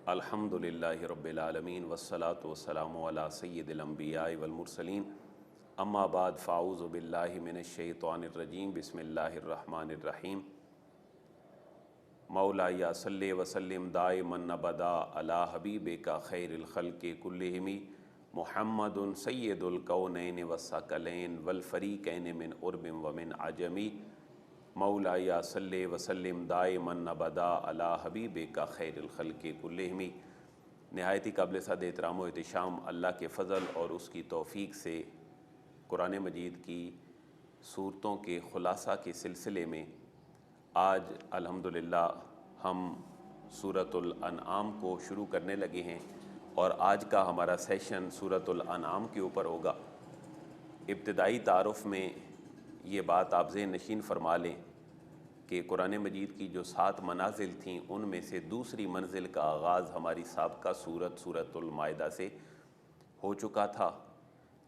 الحمدللہ رب العالمین والصلاة والسلام علی سید الانبیاء والمرسلین اما بعد فاعوذ باللہ من الشیطان الرجیم بسم اللہ الرحمن الرحیم مولائی صلی وسلم دائما ابدا علی حبیبک خیر الخلق کلہم محمد سید الکونین والثقلین والفریقین من عرب ومن عجم مولائی صلی وسلم دائما ابدا علی حبیبک خیر الخلق کلہم۔ نہایت ہی قابل صد احترام و احتشام اللہ کے فضل اور اس کی توفیق سے قرآن مجید کی صورتوں کے خلاصہ کے سلسلے میں آج الحمدللہ ہم سورۃ الانعام کو شروع کرنے لگے ہیں، اور آج کا ہمارا سیشن سورۃ الانعام کے اوپر ہوگا۔ ابتدائی تعارف میں یہ بات آپ ذہن نشین فرما لیں کہ قرآن مجید کی جو 7 منازل تھیں ان میں سے دوسری منزل کا آغاز ہماری سابقہ سورۃ المائدہ سے ہو چکا تھا۔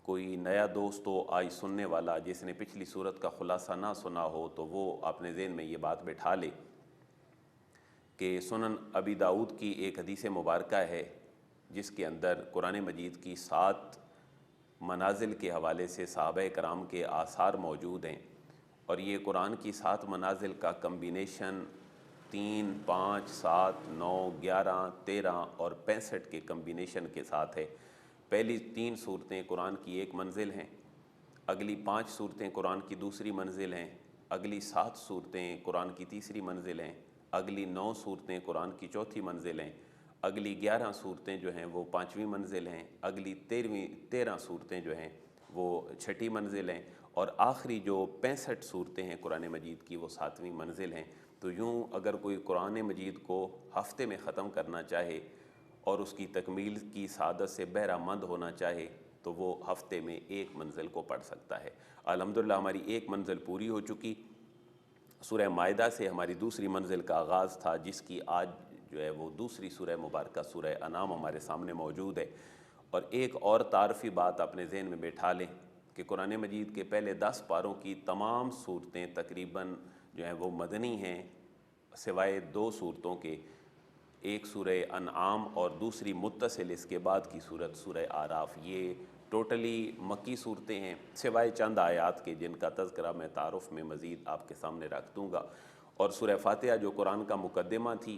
کوئی نیا دوست ہو آج سننے والا جس نے پچھلی سورت کا خلاصہ نہ سنا ہو تو وہ اپنے ذہن میں یہ بات بٹھا لے کہ سنن ابی داؤد کی ایک حدیث مبارکہ ہے جس کے اندر قرآن مجید کی 7 منازل کے حوالے سے صحابہ کرام کے آثار موجود ہیں، اور یہ قرآن کی 7 منازل کا کمبینیشن 3، 5، 7، 9، 11، 13 اور 65 کے کمبینیشن کے ساتھ ہے۔ پہلی 3 صورتیں قرآن کی ایک منزل ہیں، اگلی 5 صورتیں قرآن کی دوسری منزل ہیں، اگلی 7 صورتیں قرآن کی تیسری منزل ہیں، اگلی 9 صورتیں قرآن کی چوتھی منزل ہیں، اگلی 11 صورتیں جو ہیں وہ 5ویں منزل ہیں، اگلی 13 صورتیں جو ہیں وہ 6ٹھی منزل ہیں، اور آخری جو 65 صورتیں ہیں قرآن مجید کی وہ 7ویں منزل ہیں۔ تو یوں اگر کوئی قرآن مجید کو ہفتے میں ختم کرنا چاہے اور اس کی تکمیل کی سعادت سے بہرہ مند ہونا چاہے تو وہ ہفتے میں ایک منزل کو پڑھ سکتا ہے۔ الحمدللہ ہماری ایک منزل پوری ہو چکی۔ سورہ مائدہ سے ہماری دوسری منزل کا آغاز تھا، جس کی آج جو ہے وہ دوسری سورہ مبارکہ سورہ انعام ہمارے سامنے موجود ہے۔ اور ایک اور تعارفی بات اپنے ذہن میں بیٹھا لیں کہ قرآن مجید کے پہلے 10 پاروں کی تمام صورتیں تقریباً جو ہیں وہ مدنی ہیں، سوائے 2 صورتوں کے، ایک سورہ انعام اور دوسری متصل اس کے بعد کی صورت سورہ اعراف۔ یہ ٹوٹلی مکی صورتیں ہیں سوائے چند آیات کے جن کا تذکرہ میں تعارف میں مزید آپ کے سامنے رکھ دوں گا۔ اور سورہ فاتحہ جو قرآن کا مقدمہ تھی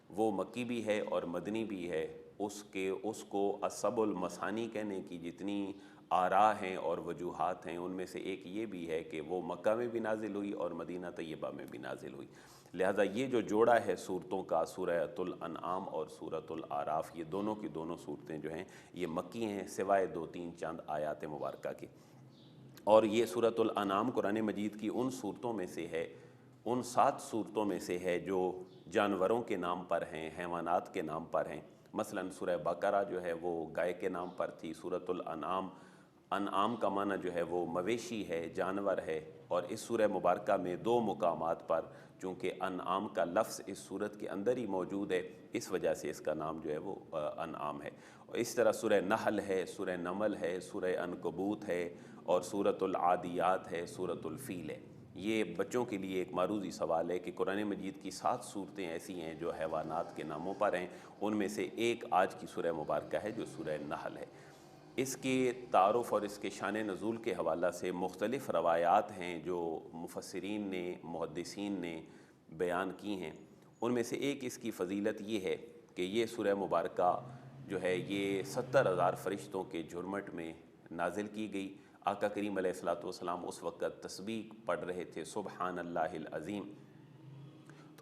وہ مکی بھی ہے اور مدنی بھی ہے۔ اس کو اسبع المثانی کہنے کی جتنی آراء ہیں اور وجوہات ہیں ان میں سے ایک یہ بھی ہے کہ وہ مکہ میں بھی نازل ہوئی اور مدینہ طیبہ میں بھی نازل ہوئی، لہذا یہ جو جوڑا ہے صورتوں کا سورۃ الانعام اور سورۃ الاعراف، یہ دونوں کی دونوں صورتیں جو ہیں یہ مکی ہیں سوائے 2-3 چند آیات مبارکہ کے۔ اور یہ سورۃ الانعام قرآن مجید کی ان صورتوں میں سے ہے، ان 7 صورتوں میں سے ہے جو جانوروں کے نام پر ہیں، حیوانات کے نام پر ہیں۔ مثلا سورہ بقرہ جو ہے وہ گائے کے نام پر تھی، سورۃ الانعام، انعام کا معنی جو ہے وہ مویشی ہے، جانور ہے، اور اس سورہ مبارکہ میں 2 مقامات پر چونکہ انعام کا لفظ اس سورت کے اندر ہی موجود ہے اس وجہ سے اس کا نام جو ہے وہ انعام ہے۔ اور اس طرح سورہ نحل ہے، سورہ نمل ہے، سورہ عنکبوت ہے، اور سورۃ العادیات ہے، سورۃ الفیل ہے۔ یہ بچوں کے لیے ایک معروضی سوال ہے کہ قرآن مجید کی 7 صورتیں ایسی ہیں جو حیوانات کے ناموں پر ہیں، ان میں سے ایک آج کی سورہ مبارکہ ہے جو سورہ نحل ہے۔ اس کے تعارف اور اس کے شان نزول کے حوالہ سے مختلف روایات ہیں جو مفسرین نے، محدثین نے بیان کی ہیں۔ ان میں سے ایک اس کی فضیلت یہ ہے کہ یہ سورہ مبارکہ جو ہے یہ 70,000 فرشتوں کے جھرمٹ میں نازل کی گئی۔ آقا کریم علیہ السلام اس وقت تسبیح پڑھ رہے تھے، سبحان اللہ العظیم،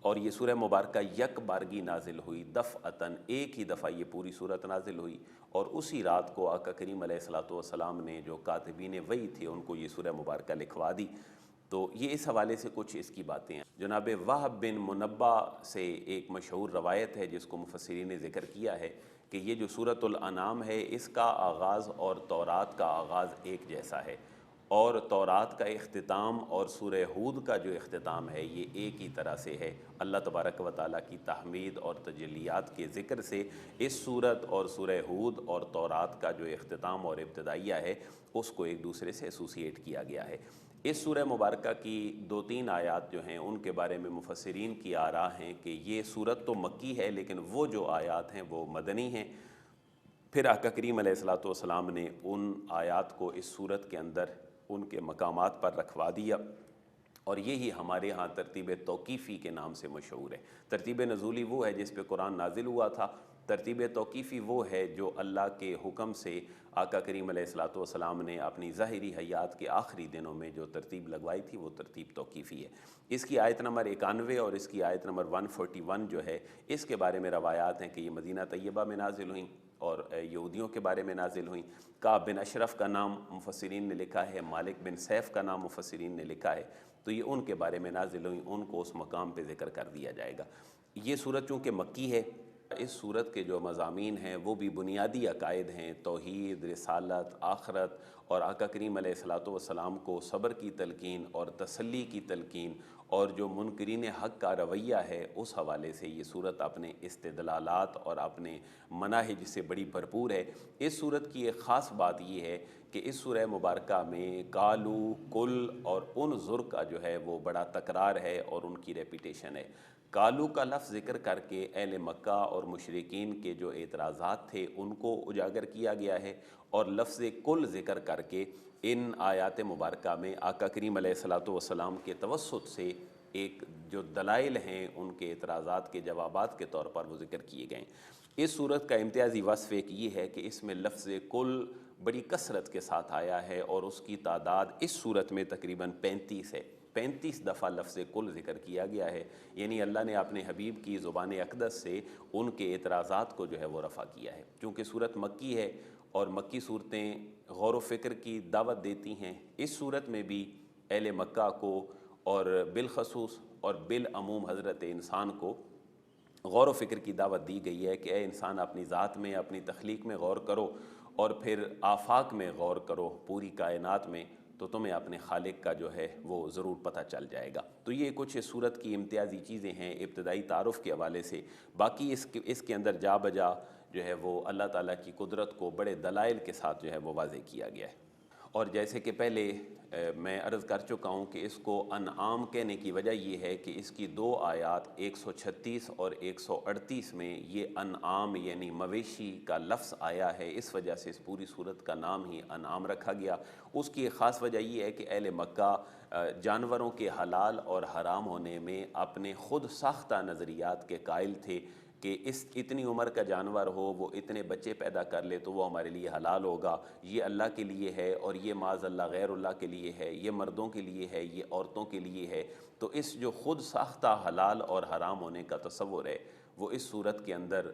اور یہ سورہ مبارکہ یک بارگی نازل ہوئی، دفعتاً ایک ہی دفعہ یہ پوری صورت نازل ہوئی، اور اسی رات کو آقا کریم علیہ السلام نے جو کاتبین وحی تھے ان کو یہ سورہ مبارکہ لکھوا دی۔ تو یہ اس حوالے سے کچھ اس کی باتیں ہیں۔ جناب وہب بن منبہ سے ایک مشہور روایت ہے جس کو مفسرین نے ذکر کیا ہے کہ یہ جو سورۃ الانعام ہے اس کا آغاز اور تورات کا آغاز ایک جیسا ہے، اور تورات کا اختتام اور سورہ ہود کا جو اختتام ہے یہ ایک ہی طرح سے ہے۔ اللہ تبارک و تعالیٰ کی تحمید اور تجلیات کے ذکر سے اس سورت اور سورہ ہود اور تورات کا جو اختتام اور ابتدائیہ ہے اس کو ایک دوسرے سے ایسوسیٹ کیا گیا ہے۔ اس سورہ مبارکہ کی 2-3 آیات جو ہیں ان کے بارے میں مفسرین کی آراء ہیں کہ یہ سورت تو مکی ہے لیکن وہ جو آیات ہیں وہ مدنی ہیں۔ پھر آقا کریم علیہ الصلوۃ والسلام نے ان آیات کو اس سورت کے اندر ان کے مقامات پر رکھوا دیا، اور یہی ہمارے ہاں ترتیب توقیفی کے نام سے مشہور ہے۔ ترتیب نزولی وہ ہے جس پہ قرآن نازل ہوا تھا، ترتیب توقیفی وہ ہے جو اللہ کے حکم سے آقا کریم علیہ الصلوۃ والسلام نے اپنی ظاہری حیات کے آخری دنوں میں جو ترتیب لگوائی تھی وہ ترتیب توقیفی ہے۔ اس کی آیت نمبر 91 اور اس کی آیت نمبر 141 جو ہے اس کے بارے میں روایات ہیں کہ یہ مدینہ طیبہ میں نازل ہوئیں اور یہودیوں کے بارے میں نازل ہوئیں۔ کعب بن اشرف کا نام مفسرین نے لکھا ہے، مالک بن سیف کا نام مفسرین نے لکھا ہے، تو یہ ان کے بارے میں نازل ہوئیں، ان کو اس مقام پہ ذکر کر دیا جائے گا۔ یہ سورت چونکہ مکی ہے، اس سورت کے جو مضامین ہیں وہ بھی بنیادی عقائد ہیں، توحید، رسالت، آخرت، اور آقا کریم علیہ الصلوۃ والسلام کو صبر کی تلقین اور تسلی کی تلقین، اور جو منکرین حق کا رویہ ہے اس حوالے سے یہ سورت اپنے استدلالات اور اپنے مناہج سے بڑی بھرپور ہے۔ اس سورت کی ایک خاص بات یہ ہے کہ اس سورہ مبارکہ میں کالو، کل اور انظر کا جو ہے وہ بڑا تکرار ہے اور ان کی ریپیٹیشن ہے۔ کالو کا لفظ ذکر کر کے اہل مکہ اور مشرکین کے جو اعتراضات تھے ان کو اجاگر کیا گیا ہے، اور لفظ کل ذکر کر کے ان آیات مبارکہ میں آقا کریم علیہ الصلوۃ والسلام کے توسط سے ایک جو دلائل ہیں ان کے اعتراضات کے جوابات کے طور پر وہ ذکر کیے گئے ہیں۔ اس صورت کا امتیازی وصف ایک یہ ہے کہ اس میں لفظ کل بڑی کثرت کے ساتھ آیا ہے، اور اس کی تعداد اس صورت میں تقریباً 35 ہے۔ 35 دفعہ لفظ کل ذکر کیا گیا ہے، یعنی اللہ نے اپنے حبیب کی زبان اقدس سے ان کے اعتراضات کو جو ہے وہ رفع کیا ہے۔ چونکہ صورت مکی ہے اور مکی صورتیں غور و فکر کی دعوت دیتی ہیں، اس صورت میں بھی اہل مکہ کو اور بالخصوص اور بالعموم حضرت انسان کو غور و فکر کی دعوت دی گئی ہے کہ اے انسان اپنی ذات میں، اپنی تخلیق میں غور کرو، اور پھر آفاق میں غور کرو، پوری کائنات میں، تو تمہیں اپنے خالق کا جو ہے وہ ضرور پتہ چل جائے گا۔ تو یہ کچھ اس صورت کی امتیازی چیزیں ہیں ابتدائی تعارف کے حوالے سے۔ باقی اس کے اندر جا بجا جو ہے وہ اللہ تعالیٰ کی قدرت کو بڑے دلائل کے ساتھ جو ہے وہ واضح کیا گیا ہے۔ اور جیسے کہ پہلے میں عرض کر چکا ہوں کہ اس کو انعام کہنے کی وجہ یہ ہے کہ اس کی 2 آیات 136 اور 138 میں یہ انعام یعنی مویشی کا لفظ آیا ہے، اس وجہ سے اس پوری صورت کا نام ہی انعام رکھا گیا۔ اس کی ایک خاص وجہ یہ ہے کہ اہل مکہ جانوروں کے حلال اور حرام ہونے میں اپنے خود ساختہ نظریات کے قائل تھے کہ اتنی عمر کا جانور ہو، وہ اتنے بچے پیدا کر لے تو وہ ہمارے لیے حلال ہوگا، یہ اللہ کے لیے ہے، اور یہ معاذ اللہ غیر اللہ کے لیے ہے، یہ مردوں کے لیے ہے، یہ عورتوں کے لیے ہے۔ تو اس جو خود ساختہ حلال اور حرام ہونے کا تصور ہے وہ اس صورت کے اندر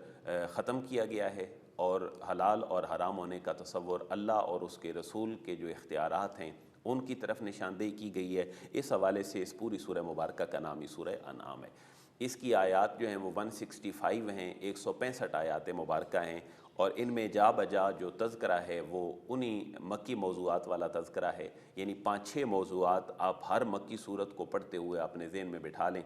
ختم کیا گیا ہے، اور حلال اور حرام ہونے کا تصور اللہ اور اس کے رسول کے جو اختیارات ہیں ان کی طرف نشاندہی کی گئی ہے۔ اس حوالے سے اس پوری سورہ مبارکہ کا نام ہی سورہ انعام ہے۔ اس کی آیات جو ہیں وہ 165 ہیں، 165 آیات مبارکہ ہیں، اور ان میں جا بجا جو تذکرہ ہے وہ انہی مکی موضوعات والا تذکرہ ہے، یعنی 5-6 موضوعات آپ ہر مکی صورت کو پڑھتے ہوئے اپنے ذہن میں بٹھا لیں۔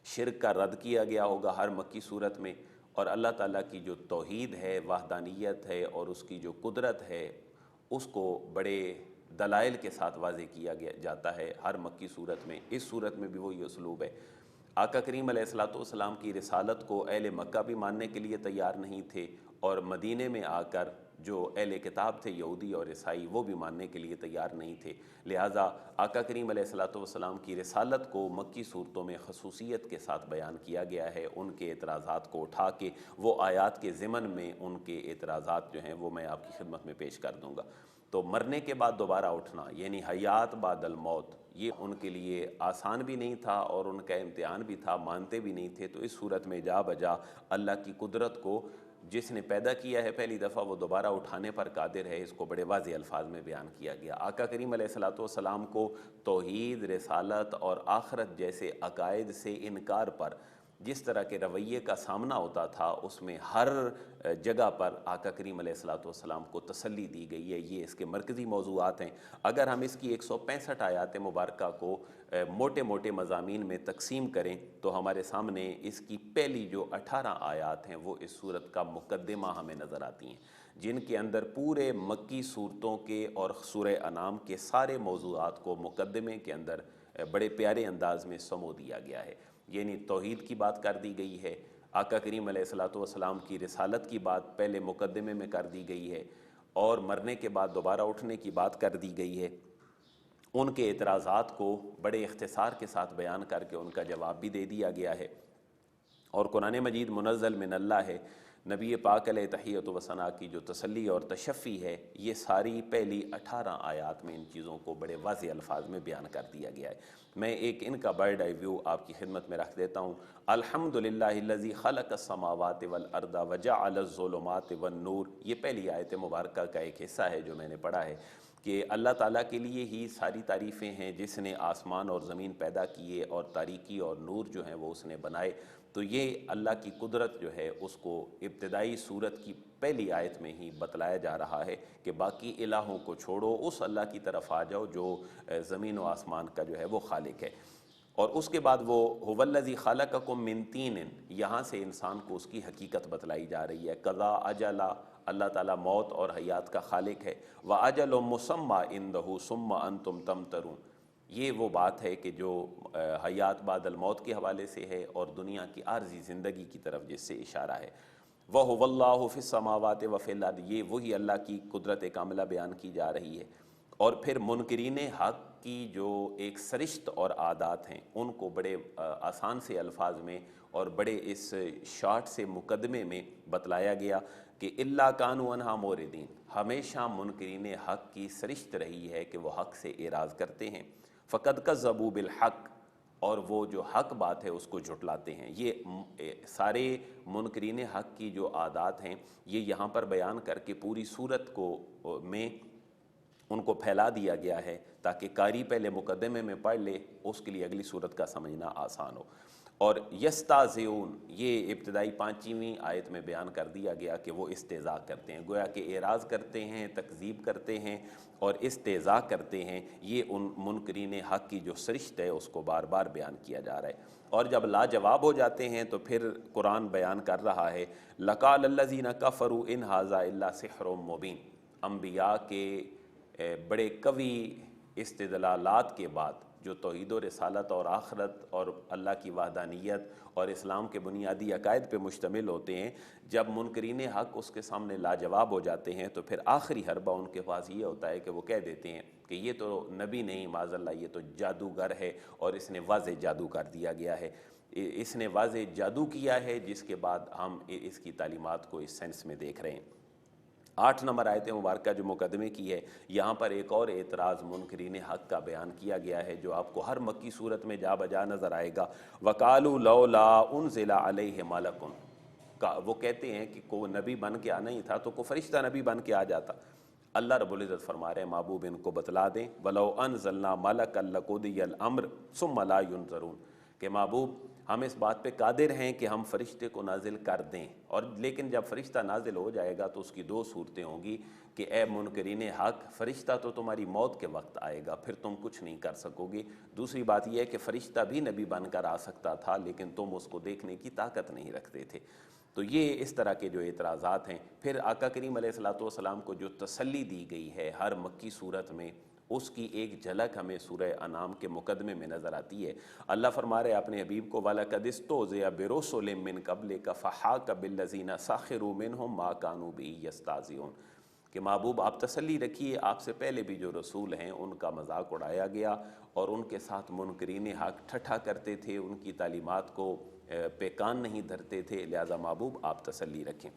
شرک کا رد کیا گیا ہوگا ہر مکی صورت میں، اور اللہ تعالیٰ کی جو توحید ہے، وحدانیت ہے، اور اس کی جو قدرت ہے اس کو بڑے دلائل کے ساتھ واضح کیا جاتا ہے ہر مکی صورت میں۔ اس صورت میں بھی وہی اسلوب ہے۔ آقا کریم علیہ الصلوۃ والسلام کی رسالت کو اہل مکہ بھی ماننے کے لیے تیار نہیں تھے، اور مدینے میں آ کر جو اہل کتاب تھے یہودی اور عیسائی وہ بھی ماننے کے لیے تیار نہیں تھے۔ لہٰذا آقا کریم علیہ الصلوۃ والسلام کی رسالت کو مکی صورتوں میں خصوصیت کے ساتھ بیان کیا گیا ہے، ان کے اعتراضات کو اٹھا کے وہ آیات کے ضمن میں ان کے اعتراضات جو ہیں وہ میں آپ کی خدمت میں پیش کر دوں گا۔ تو مرنے کے بعد دوبارہ اٹھنا یعنی حیات بعد الموت، یہ ان کے لیے آسان بھی نہیں تھا اور ان کا امتحان بھی تھا، مانتے بھی نہیں تھے۔ تو اس صورت میں جا بجا اللہ کی قدرت کو جس نے پیدا کیا ہے پہلی دفعہ وہ دوبارہ اٹھانے پر قادر ہے، اس کو بڑے واضح الفاظ میں بیان کیا گیا۔ آقا کریم علیہ الصلوۃ والسلام کو توحید، رسالت اور آخرت جیسے عقائد سے انکار پر جس طرح کے رویے کا سامنا ہوتا تھا اس میں ہر جگہ پر آقا کریم علیہ الصلوۃ والسلام کو تسلی دی گئی ہے۔ یہ اس کے مرکزی موضوعات ہیں۔ اگر ہم اس کی 165 آیات مبارکہ کو موٹے موٹے مضامین میں تقسیم کریں تو ہمارے سامنے اس کی پہلی جو 18 آیات ہیں وہ اس صورت کا مقدمہ ہمیں نظر آتی ہیں، جن کے اندر پورے مکی صورتوں کے اور سورہ انعام کے سارے موضوعات کو مقدمے کے اندر بڑے پیارے انداز میں سمو دیا گیا ہے۔ یعنی توحید کی بات کر دی گئی ہے، آقا کریم علیہ الصلوۃ والسلام کی رسالت کی بات پہلے مقدمے میں کر دی گئی ہے، اور مرنے کے بعد دوبارہ اٹھنے کی بات کر دی گئی ہے۔ ان کے اعتراضات کو بڑے اختصار کے ساتھ بیان کر کے ان کا جواب بھی دے دیا گیا ہے، اور قرآن مجید منزل من اللہ ہے۔ نبی پاک علیہ تحیۃ و ثنا کی جو تسلی اور تشفی ہے، یہ ساری پہلی 18 آیات میں ان چیزوں کو بڑے واضح الفاظ میں بیان کر دیا گیا ہے۔ میں ایک ان کا برڈ آئی ویو آپ کی خدمت میں رکھ دیتا ہوں۔ الحمدللہ الذی خلق السماوات والارض وجعل الظلمات والنور، یہ پہلی آیت مبارکہ کا ایک حصہ ہے جو میں نے پڑھا ہے کہ اللہ تعالیٰ کے لیے ہی ساری تعریفیں ہیں جس نے آسمان اور زمین پیدا کیے اور تاریکی اور نور جو ہیں وہ اس نے بنائے۔ تو یہ اللہ کی قدرت جو ہے اس کو ابتدائی سورت کی پہلی آیت میں ہی بتلایا جا رہا ہے کہ باقی الہوں کو چھوڑو، اس اللہ کی طرف آ جاؤ جو زمین و آسمان کا جو ہے وہ خالق ہے۔ اور اس کے بعد وہ هو الذی خلقکم من طین، یہاں سے انسان کو اس کی حقیقت بتلائی جا رہی ہے۔ قضا اجلا، اللہ تعالیٰ موت اور حیات کا خالق ہے۔ وَأَجَلٌ مُّسَمًّى عِندَهُ ثُمَّ أَنتُمْ تَمْتَرُونَ، یہ وہ بات ہے کہ جو حیات بعد الموت کے حوالے سے ہے اور دنیا کی عارضی زندگی کی طرف جس سے اشارہ ہے۔ وَهُوَ اللَّهُ فِي السَّمَاوَاتِ وَفِي الْأَرْضِ، یہ وہی اللہ کی قدرت کاملہ بیان کی جا رہی ہے۔ اور پھر منکرین حق کی جو ایک سرشت اور عادات ہیں ان کو بڑے آسان سے الفاظ میں اور بڑے اس شارٹ سے مقدمے میں بتلایا گیا کہ الا کانوا عنہا موردین، ہمیشہ منکرین حق کی سرشت رہی ہے کہ وہ حق سے اعراض کرتے ہیں۔ فقد کذبوا بالحق، اور وہ جو حق بات ہے اس کو جھٹلاتے ہیں۔ یہ سارے منکرین حق کی جو عادات ہیں یہ یہاں پر بیان کر کے پوری صورت کو میں ان کو پھیلا دیا گیا ہے تاکہ قاری پہلے مقدمے میں پڑھ لے، اس کے لیے اگلی صورت کا سمجھنا آسان ہو۔ اور یستہزئون، یہ ابتدائی 5ویں آیت میں بیان کر دیا گیا کہ وہ استہزاء کرتے ہیں، گویا کہ اعراض کرتے ہیں، تکذیب کرتے ہیں اور استہزاء کرتے ہیں۔ یہ ان منکرین حق کی جو سرشت ہے اس کو بار بار بیان کیا جا رہا ہے۔ اور جب لاجواب ہو جاتے ہیں تو پھر قرآن بیان کر رہا ہے لَقَالَ الَّذِينَ كَفَرُوا إِنْ هَذَا إِلَّا سِحْرٌ مُّبِينٌ، انبیاء کے بڑے قوی استدلالات کے بعد جو توحید و رسالت اور آخرت اور اللہ کی وحدانیت اور اسلام کے بنیادی عقائد پہ مشتمل ہوتے ہیں، جب منکرین حق اس کے سامنے لاجواب ہو جاتے ہیں تو پھر آخری حربہ ان کے پاس یہ ہوتا ہے کہ وہ کہہ دیتے ہیں کہ یہ تو نبی نہیں، معاذ اللہ یہ تو جادوگر ہے اور اس نے واضح جادو کر دیا گیا ہے، اس نے واضح جادو کیا ہے، جس کے بعد ہم اس کی تعلیمات کو اس سینس میں دیکھ رہے ہیں۔ 8 نمبر آیت مبارکہ جو مقدمے کی ہے، یہاں پر ایک اور اعتراض منکرین حق کا بیان کیا گیا ہے جو آپ کو ہر مکی صورت میں جا بجا نظر آئے گا۔ وَقَالُوا لَوْلَا أُنزِلَ عَلَيْهِ مَلَكٌ، وہ کہتے ہیں کہ کوئی نبی بن کے آنا ہی تھا تو کوئی فرشتہ نبی بن کے آ جاتا۔ اللہ رب العزت فرما رہے ہیں محبوب ان کو بتلا دیں وَلَوْ أَنزَلْنَا مَلَكًا لَقُضِيَ الْأَمْرُ ثُمَّ لَا يُنظَرُونَ، کہ محبوب ہم اس بات پہ قادر ہیں کہ ہم فرشتے کو نازل کر دیں، اور لیکن جب فرشتہ نازل ہو جائے گا تو اس کی 2 صورتیں ہوں گی کہ اے منکرین حق، فرشتہ تو تمہاری موت کے وقت آئے گا، پھر تم کچھ نہیں کر سکو گے۔ دوسری بات یہ ہے کہ فرشتہ بھی نبی بن کر آ سکتا تھا لیکن تم اس کو دیکھنے کی طاقت نہیں رکھتے تھے۔ تو یہ اس طرح کے جو اعتراضات ہیں۔ پھر آقا کریم علیہ الصلوۃ والسلام کو جو تسلی دی گئی ہے ہر مکی صورت میں، اس کی ایک جھلک ہمیں سورہ انعام کے مقدمے میں نظر آتی ہے۔ اللہ فرما رہے اپنے حبیب کو وَلَقَدِ اسْتُهْزِئَ بِرُسُلٍ مِّن قَبْلِكَ فَحَاقَ بِالَّذِينَ سَخِرُوا مِنْهُم مَّا كَانُوا بِهِ يَسْتَهْزِئُونَ، کہ محبوب آپ تسلی رکھیے، آپ سے پہلے بھی جو رسول ہیں ان کا مذاق اڑایا گیا اور ان کے ساتھ منکرین حق ٹھٹھا کرتے تھے، ان کی تعلیمات کو پہ کان نہیں دھرتے تھے، لہذا محبوب آپ تسلی رکھیں۔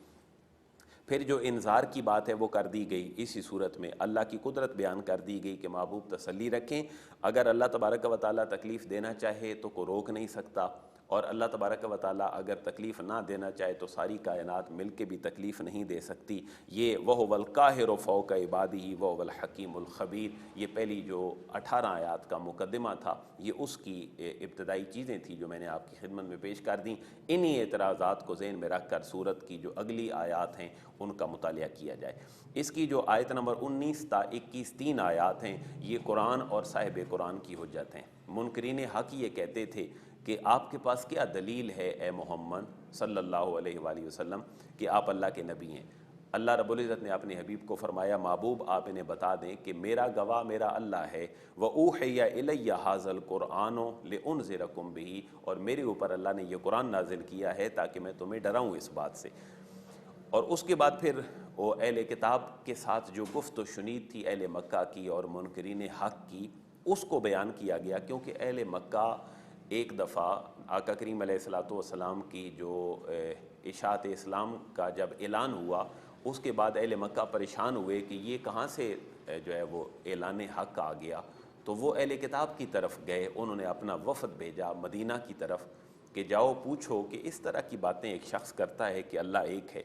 پھر جو انذار کی بات ہے وہ کر دی گئی اسی صورت میں، اللہ کی قدرت بیان کر دی گئی کہ محبوب تسلی رکھیں، اگر اللہ تبارک و تعالیٰ تکلیف دینا چاہے تو کوئی روک نہیں سکتا، اور اللہ تبارک و تعالیٰ اگر تکلیف نہ دینا چاہے تو ساری کائنات مل کے بھی تکلیف نہیں دے سکتی۔ یہ وَهُوَ الْقَاهِرُ فَوْقَ عِبَادِهِ وَهُوَ الْحَكِيمُ الْخَبِيرُ، یہ پہلی جو 18 آیات کا مقدمہ تھا یہ اس کی ابتدائی چیزیں تھیں جو میں نے آپ کی خدمت میں پیش کر دیں۔ انہی اعتراضات کو ذہن میں رکھ کر سورت کی جو اگلی آیات ہیں ان کا مطالعہ کیا جائے۔ اس کی جو آیت نمبر 19 تا 21 3 آیات ہیں، یہ قرآن اور صاحب قرآن کی حجت ہیں۔ منکرین حق یہ کہتے تھے کہ آپ کے پاس کیا دلیل ہے اے محمد صلی اللہ علیہ وآلہ وسلم کہ آپ اللہ کے نبی ہیں؟ اللہ رب العزت نے اپنے حبیب کو فرمایا محبوب آپ انہیں بتا دیں کہ میرا گواہ میرا اللہ ہے، وَأُوحِيَ إِلَيَّ هَذَا الْقُرْآنُ لِأُنذِرَكُم بِهِ، اور میرے اوپر اللہ نے یہ قرآن نازل کیا ہے تاکہ میں تمہیں ڈراؤں اس بات سے۔ اور اس کے بعد پھر وہ اہل کتاب کے ساتھ جو گفت و شنید تھی اہل مکہ کی اور منکرین حق کی، اس کو بیان کیا گیا، کیونکہ اہل مکہ ایک دفعہ آقا کریم علیہ الصلوۃ والسلام کی جو اشاعت اسلام کا جب اعلان ہوا، اس کے بعد اہل مکہ پریشان ہوئے کہ یہ کہاں سے جو ہے وہ اعلان حق آ گیا، تو وہ اہل کتاب کی طرف گئے، انہوں نے اپنا وفد بھیجا مدینہ کی طرف کہ جاؤ پوچھو کہ اس طرح کی باتیں ایک شخص کرتا ہے کہ اللہ ایک ہے۔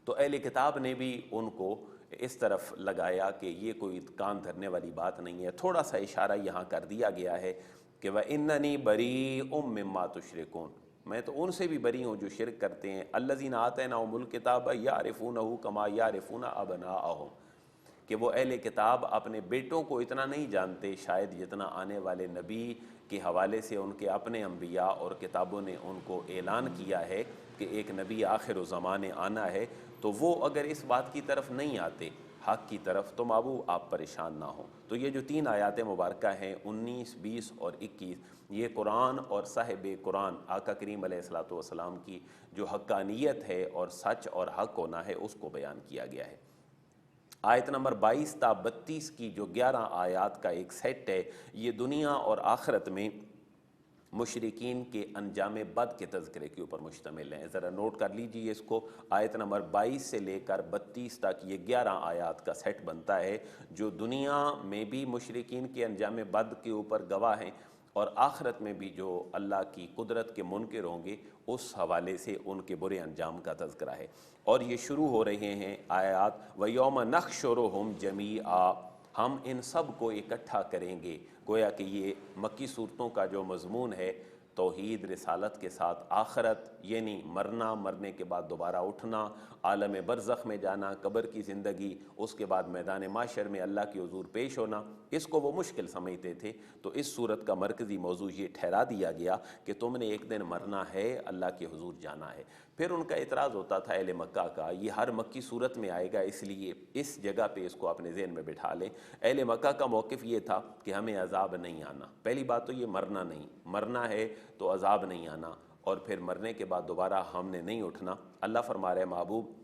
تو اہل کتاب نے بھی ان کو اس طرف لگایا کہ یہ کوئی کان دھرنے والی بات نہیں ہے۔ تھوڑا سا اشارہ یہاں کر دیا گیا ہے کہ وَإِنَّنِي بَرِيءٌ مِّمَّا تُشْرِكُونَ، میں تو ان سے بھی بری ہوں جو شرک کرتے ہیں۔ الَّذِينَ آتَيْنَاهُمُ الْكِتَابَ يَعْرِفُونَهُ كَمَا يَعْرِفُونَ أَبْنَاءَهُمْ، کہ وہ اہل کتاب اپنے بیٹوں کو اتنا نہیں جانتے شاید جتنا آنے والے نبی کے حوالے سے ان کے اپنے انبیاء اور کتابوں نے ان کو اعلان کیا ہے کہ ایک نبی آخر الزمان آنا ہے، تو وہ اگر اس بات کی طرف نہیں آتے حق کی طرف تو محبوب آپ پریشان نہ ہوں۔ تو یہ جو 3 آیات مبارکہ ہیں 19، 20 اور 21، یہ قرآن اور صاحب قرآن آقا کریم علیہ الصلوۃ والسلام کی جو حقانیت ہے اور سچ اور حق ہونا ہے اس کو بیان کیا گیا ہے۔ آیت نمبر 22 تا 32 کی جو 11 آیات کا ایک سیٹ ہے، یہ دنیا اور آخرت میں مشرکین کے انجام بد کے تذکرے کے اوپر مشتمل ہیں۔ ذرا نوٹ کر لیجئے اس کو، آیت نمبر 22 سے لے کر 32 تک یہ 11 آیات کا سیٹ بنتا ہے جو دنیا میں بھی مشرکین کے انجام بد کے اوپر گواہ ہیں، اور آخرت میں بھی جو اللہ کی قدرت کے منکر ہوں گے اس حوالے سے ان کے برے انجام کا تذکرہ ہے۔ اور یہ شروع ہو رہے ہیں آیات وَيَوْمَ نَحْشُرُهُمْ جَمِيعًا، ہم ان سب کو اکٹھا کریں گے۔ گویا کہ یہ مکی صورتوں کا جو مضمون ہے توحید رسالت کے ساتھ آخرت، یعنی مرنا، مرنے کے بعد دوبارہ اٹھنا، عالم برزخ میں جانا، قبر کی زندگی، اس کے بعد میدان محشر میں اللہ کے حضور پیش ہونا، اس کو وہ مشکل سمجھتے تھے۔ تو اس صورت کا مرکزی موضوع یہ ٹھہرا دیا گیا کہ تم نے ایک دن مرنا ہے، اللہ کے حضور جانا ہے۔ پھر ان کا اعتراض ہوتا تھا اہل مکہ کا، یہ ہر مکی صورت میں آئے گا، اس لیے اس جگہ پہ اس کو اپنے ذہن میں بٹھا لیں۔ اہل مکہ کا موقف یہ تھا کہ ہمیں عذاب نہیں آنا، پہلی بات تو یہ مرنا نہیں، مرنا ہے تو عذاب نہیں آنا، اور پھر مرنے کے بعد دوبارہ ہم نے نہیں اٹھنا۔ اللہ فرما رہے محبوب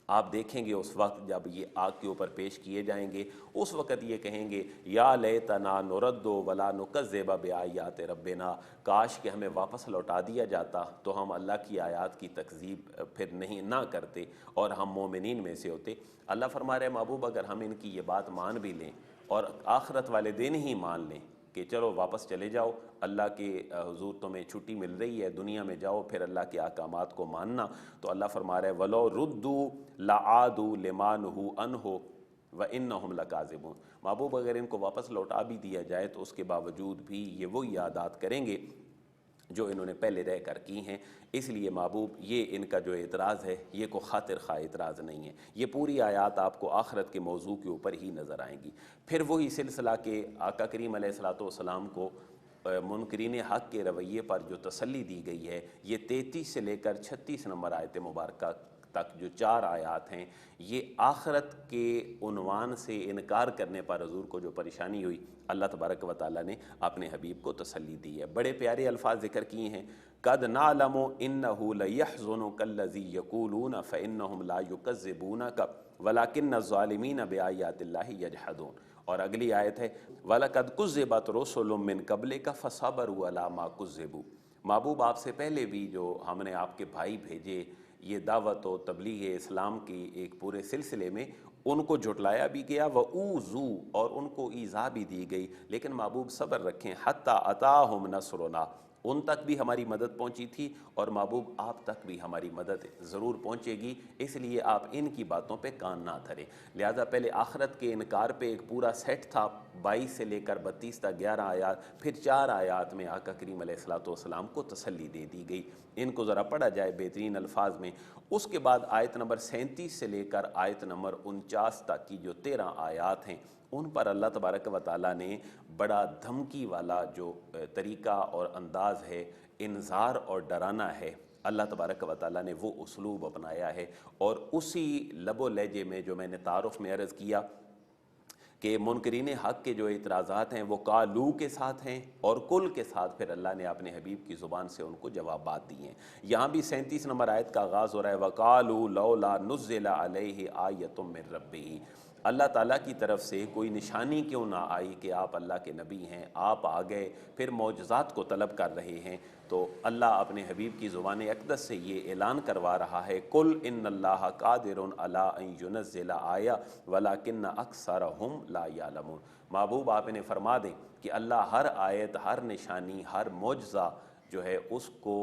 آپ دیکھیں گے اس وقت جب یہ آگ کے اوپر پیش کیے جائیں گے، اس وقت یہ کہیں گے یا لیتنا نرد ولا نکذب بآیات ربنا، کاش کہ ہمیں واپس لوٹا دیا جاتا تو ہم اللہ کی آیات کی تکذیب پھر نہ کرتے اور ہم مومنین میں سے ہوتے۔ اللہ فرما رہے محبوب اگر ہم ان کی یہ بات مان بھی لیں اور آخرت والے دن ہی مان لیں کہ چلو واپس چلے جاؤ، اللہ کے حضور تمہیں چھٹی مل رہی ہے، دنیا میں جاؤ پھر اللہ کے احکامات کو ماننا، تو اللہ فرما رہے وَلَوْ رُدُّوا لَعَادُوا لِمَا نُهُوا عَنْهُ وَإِنَّهُمْ لَكَاذِبُونَ، محبوب اگر ان کو واپس لوٹا بھی دیا جائے تو اس کے باوجود بھی یہ وہی عادات کریں گے جو انہوں نے پہلے رہ کر کی ہیں۔ اس لیے محبوب یہ ان کا جو اعتراض ہے یہ کوئی خاطر خواہ اعتراض نہیں ہے، یہ پوری آیات آپ کو آخرت کے موضوع کے اوپر ہی نظر آئیں گی۔ پھر وہی سلسلہ کہ آقا کریم علیہ الصلوۃ والسلام کو منکرین حق کے رویے پر جو تسلی دی گئی ہے، یہ 33 سے لے کر 36 نمبر آیت مبارکہ تک جو 4 آیات ہیں، یہ آخرت کے عنوان سے انکار کرنے پر حضور کو جو پریشانی ہوئی اللہ تبارک و تعالیٰ نے اپنے حبیب کو تسلی دی ہے۔ بڑے پیارے الفاظ ذکر کیے ہیں، قد نعلم انه ليحزنك الذي يقولون فانهم لا يكذبونك ولكن الظالمين بآيات الله يجحدون، اور اگلی آیت ہے وَلَقَدْ كُذِّبَتْ رُسُلٌ مِّن قَبْلِكَ فَصَبَرُوا عَلَىٰ مَا كُذِّبُوا، محبوب آپ سے پہلے بھی جو ہم نے آپ کے بھائی بھیجے یہ دعوت و تبلیغ اسلام کی ایک پورے سلسلے میں، ان کو جھٹلایا بھی گیا وَأُوذُوا، اور ان کو ایذا بھی دی گئی، لیکن محبوب صبر رکھیں حَتَّىٰ أَتَاهُمْ نَصْرُنَا، ان تک بھی ہماری مدد پہنچی تھی اور محبوب آپ تک بھی ہماری مدد ضرور پہنچے گی، اس لیے آپ ان کی باتوں پہ کان نہ دھریں۔ لہذا پہلے آخرت کے انکار پہ ایک پورا سیٹ تھا 22 سے لے کر 32 تک 11 آیات، پھر 4 آیات میں آقا کریم علیہ الصلوۃ والسلام کو تسلی دے دی گئی۔ ان کو ذرا پڑھا جائے بہترین الفاظ میں۔ اس کے بعد آیت نمبر 37 سے لے کر آیت نمبر 49 تک کی جو 13 آیات ہیں ان پر اللہ تبارک و تعالیٰ نے بڑا دھمکی والا جو طریقہ اور انداز ہے، انذار اور ڈرانا ہے، اللہ تبارک و تعالیٰ نے وہ اسلوب اپنایا ہے، اور اسی لب و لہجے میں جو میں نے تعارف میں عرض کیا کہ منکرین حق کے جو اعتراضات ہیں وہ قالو کے ساتھ ہیں اور کل کے ساتھ پھر اللہ نے اپنے حبیب کی زبان سے ان کو جوابات دیے ہیں۔ یہاں بھی 37 نمبر آیت کا آغاز ہو رہا ہے وَقَالُوا لَوْلَا نُزِّلَ عَلَيْهِ آیَةٌ مِّن رَبِّهِ، اللہ تعالیٰ کی طرف سے کوئی نشانی کیوں نہ آئی کہ آپ اللہ کے نبی ہیں، آپ آ گئے پھر معجزات کو طلب کر رہے ہیں۔ تو اللہ اپنے حبیب کی زبان اقدس سے یہ اعلان کروا رہا ہے قُلْ إِنَّ اللَّهَ قَادِرٌ عَلَىٰ أَن يُنَزِّلَ آیَةً وَلَٰكِنَّ أَكْثَرَهُمْ لَا يَعْلَمُونَ، محبوب آپ انہیں فرما دیں کہ اللہ ہر آیت، ہر نشانی، ہر معجزہ جو ہے اس کو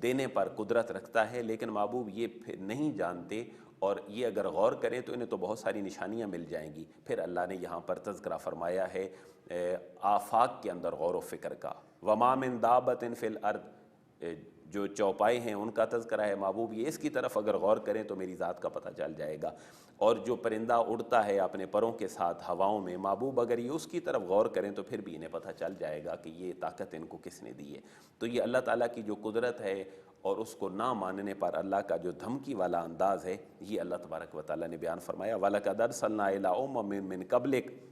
دینے پر قدرت رکھتا ہے، لیکن محبوب یہ پھر نہیں جانتے، اور یہ اگر غور کریں تو انہیں تو بہت ساری نشانیاں مل جائیں گی۔ پھر اللہ نے یہاں پر تذکرہ فرمایا ہے آفاق کے اندر غور و فکر کا، وَمَا مِن دَابَّةٍ فِي الْأَرْضِ، جو چوپائے ہیں ان کا تذکرہ ہے محبوب، یہ اس کی طرف اگر غور کریں تو میری ذات کا پتہ چل جائے گا، اور جو پرندہ اڑتا ہے اپنے پروں کے ساتھ ہواؤں میں محبوب اگر یہ اس کی طرف غور کریں تو پھر بھی انہیں پتہ چل جائے گا کہ یہ طاقت ان کو کس نے دی ہے۔ تو یہ اللہ تعالیٰ کی جو قدرت ہے اور اس کو نہ ماننے پر اللہ کا جو دھمکی والا انداز ہے، یہ اللہ تبارک و تعالیٰ نے بیان فرمایا وَلَقَدْ أَرْسَلْنَا إِلَىٰ أُمَمٍ مِّن قَبْلِكَ،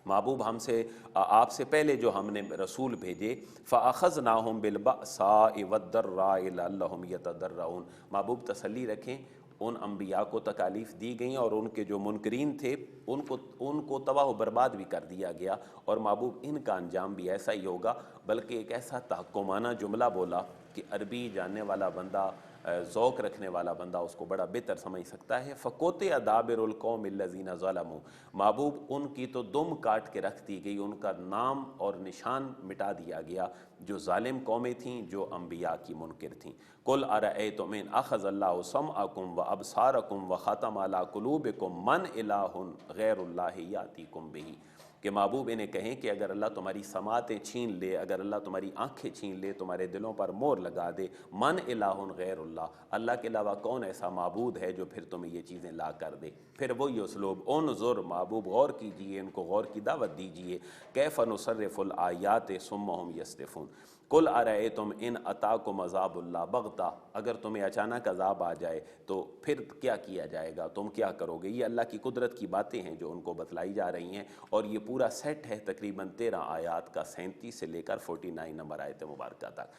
محبوب ہم سے آپ سے پہلے جو ہم نے رسول بھیجے فَأَخَذْنَاهُمْ بِالْبَأْسَاءِ وَالضَّرَّاءِ لَعَلَّهُمْ يَتَضَرَّعُونَ، محبوب تسلی رکھیں، ان انبیاء کو تکالیف دی گئیں اور ان کے جو منکرین تھے ان کو تباہ و برباد بھی کر دیا گیا، اور محبوب ان کا انجام بھی ایسا ہی ہوگا۔ بلکہ ایک ایسا تحکمانہ جملہ بولا کہ عربی جاننے والا بندہ، ذوق رکھنے والا بندہ اس کو بڑا بہتر سمجھ سکتا ہے۔ فَقُطِعَ دَابِرُ الْقَوْمِ الَّذِينَ ظَلَمُوا، محبوب ان کی تو دم کاٹ کے رکھ دی گئی، ان کا نام اور نشان مٹا دیا گیا جو ظالم قومیں تھیں، جو انبیاء کی منکر تھیں۔ قُلْ أَرَأَيْتُمْ إِنْ أَخَذَ اللَّهُ سَمْعَكُمْ وَأَبْصَارَكُمْ وَخَتَمَ عَلَىٰ قُلُوبِكُمْ مَنْ إِلَٰهٌ غَيْرُ اللَّهِ يَأْتِيكُمْ بِهِ، کہ محبوب انہیں کہیں کہ اگر اللہ تمہاری سماعتیں چھین لے، اگر اللہ تمہاری آنکھیں چھین لے، تمہارے دلوں پر مور لگا دے، من الہ غیر اللہ، اللہ کے علاوہ کون ایسا معبود ہے جو پھر تمہیں یہ چیزیں لا کر دے۔ پھر وہی اسلوب انظر، محبوب غور کیجئے، ان کو غور کی دعوت دیجئے، کیف نصرف الآیات ثم ہم یصدفون۔ قل ارأیتم ان اتاکم عذاب اللہ بغتہ، اگر تمہیں اچانک عذاب آ جائے تو پھر کیا کیا جائے گا، تم کیا کرو گے؟ یہ اللہ کی قدرت کی باتیں ہیں جو ان کو بتلائی جا رہی ہیں، اور یہ پورا سیٹ ہے تقریباً 13 آیات کا، 37 سے لے کر 49 نمبر آیت مبارکہ تک۔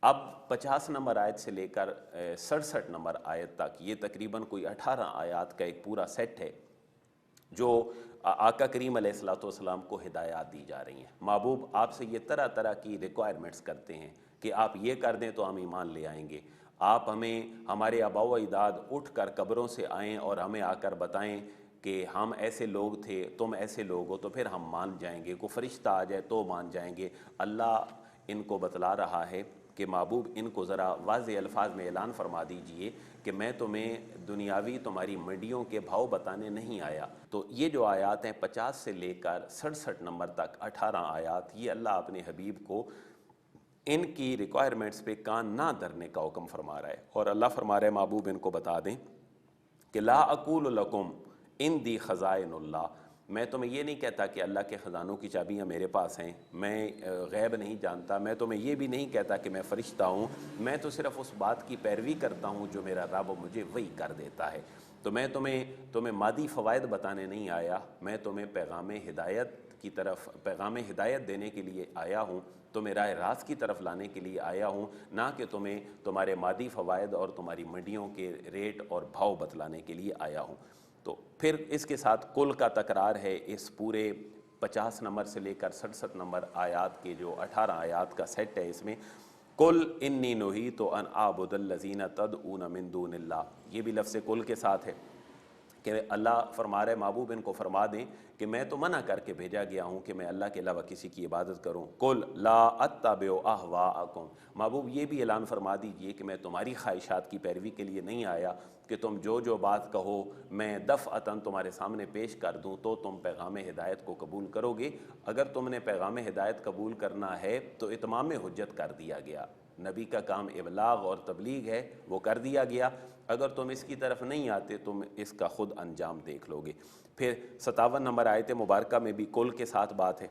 اب 50 نمبر آیت سے لے کر 67 نمبر آیت تک یہ تقریباً کوئی 18 آیات کا ایک پورا سیٹ ہے جو آقا کریم علیہ السلام کو ہدایات دی جا رہی ہیں۔ محبوب آپ سے یہ طرح طرح کی ریکوائرمنٹس کرتے ہیں کہ آپ یہ کر دیں تو ہم ایمان لے آئیں گے، آپ ہمیں، ہمارے آباء و اجداد اٹھ کر قبروں سے آئیں اور ہمیں آ کر بتائیں کہ ہم ایسے لوگ تھے، تم ایسے لوگ ہو، تو پھر ہم مان جائیں گے، کوئی فرشتہ آ جائے تو مان جائیں گے۔ اللہ ان کو بتلا رہا ہے کہ محبوب ان کو ذرا واضح الفاظ میں اعلان فرما دیجئے کہ میں تمہیں دنیاوی تمہاری منڈیوں کے بھاؤ بتانے نہیں آیا۔ تو یہ جو آیات ہیں 50 سے لے کر 67 نمبر تک 18 آیات، یہ اللہ اپنے حبیب کو ان کی ریکوائرمنٹس پہ کان نہ دھرنے کا حکم فرما رہا ہے، اور اللہ فرما رہا ہے محبوب ان کو بتا دیں کہ لا اقول لکم عندی خزائن اللہ، میں تمہیں یہ نہیں کہتا کہ اللہ کے خزانوں کی چابیاں میرے پاس ہیں، میں غیب نہیں جانتا، میں تمہیں یہ بھی نہیں کہتا کہ میں فرشتہ ہوں، میں تو صرف اس بات کی پیروی کرتا ہوں جو میرا رب مجھے وہی کر دیتا ہے۔ تو میں تمہیں مادی فوائد بتانے نہیں آیا، میں تمہیں پیغام ہدایت کی طرف، پیغام ہدایت دینے کے لیے آیا ہوں، تمہیں راہ راست کی طرف لانے کے لیے آیا ہوں، نہ کہ تمہیں تمہارے مادی فوائد اور تمہاری منڈیوں کے ریٹ اور بھاؤ بتلانے کے لیے آیا ہوں۔ تو پھر اس کے ساتھ کل کا تکرار ہے اس پورے 50 نمبر سے لے کر 67 نمبر آیات کے جو 18 آیات کا سیٹ ہے، اس میں قل انی نہیت ان اعبد الذین تدعون من دون اللہ، یہ بھی لفظ کل کے ساتھ ہے کہ اللہ فرما رہے محبوب ان کو فرما دیں کہ میں تو منع کر کے بھیجا گیا ہوں کہ میں اللہ کے علاوہ کسی کی عبادت کروں۔ قل لا اتبع اہواءکم، محبوب یہ بھی اعلان فرما دیجئے کہ میں تمہاری خواہشات کی پیروی کے لیے نہیں آیا کہ تم جو بات کہو میں دفعتاً تمہارے سامنے پیش کر دوں تو تم پیغام ہدایت کو قبول کرو گے۔ اگر تم نے پیغام ہدایت قبول کرنا ہے تو اتمام حجت کر دیا گیا، نبی کا کام ابلاغ اور تبلیغ ہے، وہ کر دیا گیا، اگر تم اس کی طرف نہیں آتے تم اس کا خود انجام دیکھ لو گے۔ پھر 57 نمبر آیت مبارکہ میں بھی کل کے ساتھ بات ہے،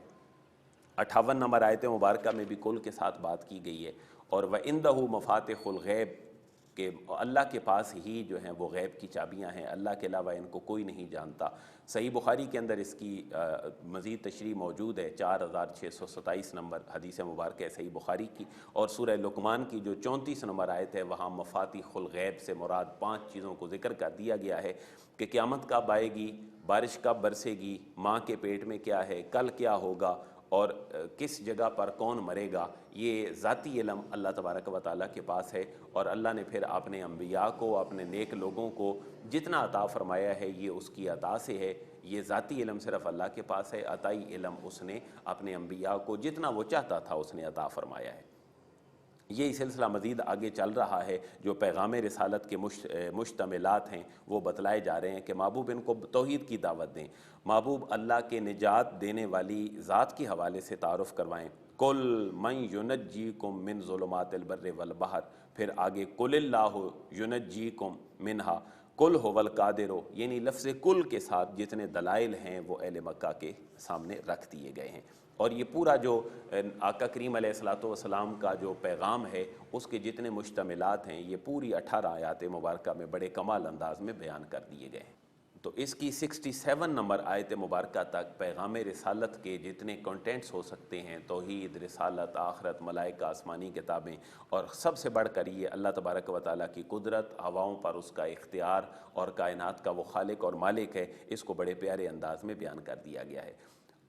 58 نمبر آیت مبارکہ میں بھی کل کے ساتھ بات کی گئی ہے، اور وَعِندَهُ مَفَاتِحُ الْغَیْبِ کہ اللہ کے پاس ہی جو ہیں وہ غیب کی چابیاں ہیں، اللہ کے علاوہ ان کو کوئی نہیں جانتا۔ صحیح بخاری کے اندر اس کی مزید تشریح موجود ہے، 4627 نمبر حدیث مبارکہ ہے صحیح بخاری کی، اور سورہ لقمان کی جو 34 نمبر آیت ہے وہاں مفاتیح الغیب سے مراد 5 چیزوں کو ذکر کر دیا گیا ہے کہ قیامت کب آئے گی، بارش کب برسے گی، ماں کے پیٹ میں کیا ہے، کل کیا ہوگا، اور کس جگہ پر کون مرے گا۔ یہ ذاتی علم اللہ تبارک و تعالیٰ کے پاس ہے، اور اللہ نے پھر اپنے انبیاء کو، اپنے نیک لوگوں کو جتنا عطا فرمایا ہے یہ اس کی عطا سے ہے۔ یہ ذاتی علم صرف اللہ کے پاس ہے، عطائی علم اس نے اپنے انبیاء کو جتنا وہ چاہتا تھا اس نے عطا فرمایا ہے۔ یہ سلسلہ مزید آگے چل رہا ہے، جو پیغام رسالت کے مشتملات ہیں وہ بتلائے جا رہے ہیں کہ محبوب ان کو توحید کی دعوت دیں، محبوب اللہ کے نجات دینے والی ذات کے حوالے سے تعارف کروائیں۔ قل من ینجیکم من ظلمات البر والبحر، پھر آگے قل اللہ ینجیکم منہا، قل هو القادر، یعنی لفظ کل کے ساتھ جتنے دلائل ہیں وہ اہل مکہ کے سامنے رکھ دیے گئے ہیں۔ اور یہ پورا جو آقا کریم علیہ الصلوۃ والسلام کا جو پیغام ہے اس کے جتنے مشتملات ہیں یہ پوری 18 آیات مبارکہ میں بڑے کمال انداز میں بیان کر دیے گئے ہیں۔ تو اس کی 67 نمبر آیت مبارکہ تک پیغام رسالت کے جتنے کنٹینٹس ہو سکتے ہیں، توحید، رسالت، آخرت، ملائکہ، آسمانی کتابیں، اور سب سے بڑھ کر یہ اللہ تبارک و تعالیٰ کی قدرت، ہواؤں پر اس کا اختیار، اور کائنات کا وہ خالق اور مالک ہے، اس کو بڑے پیارے انداز میں بیان کر دیا گیا ہے۔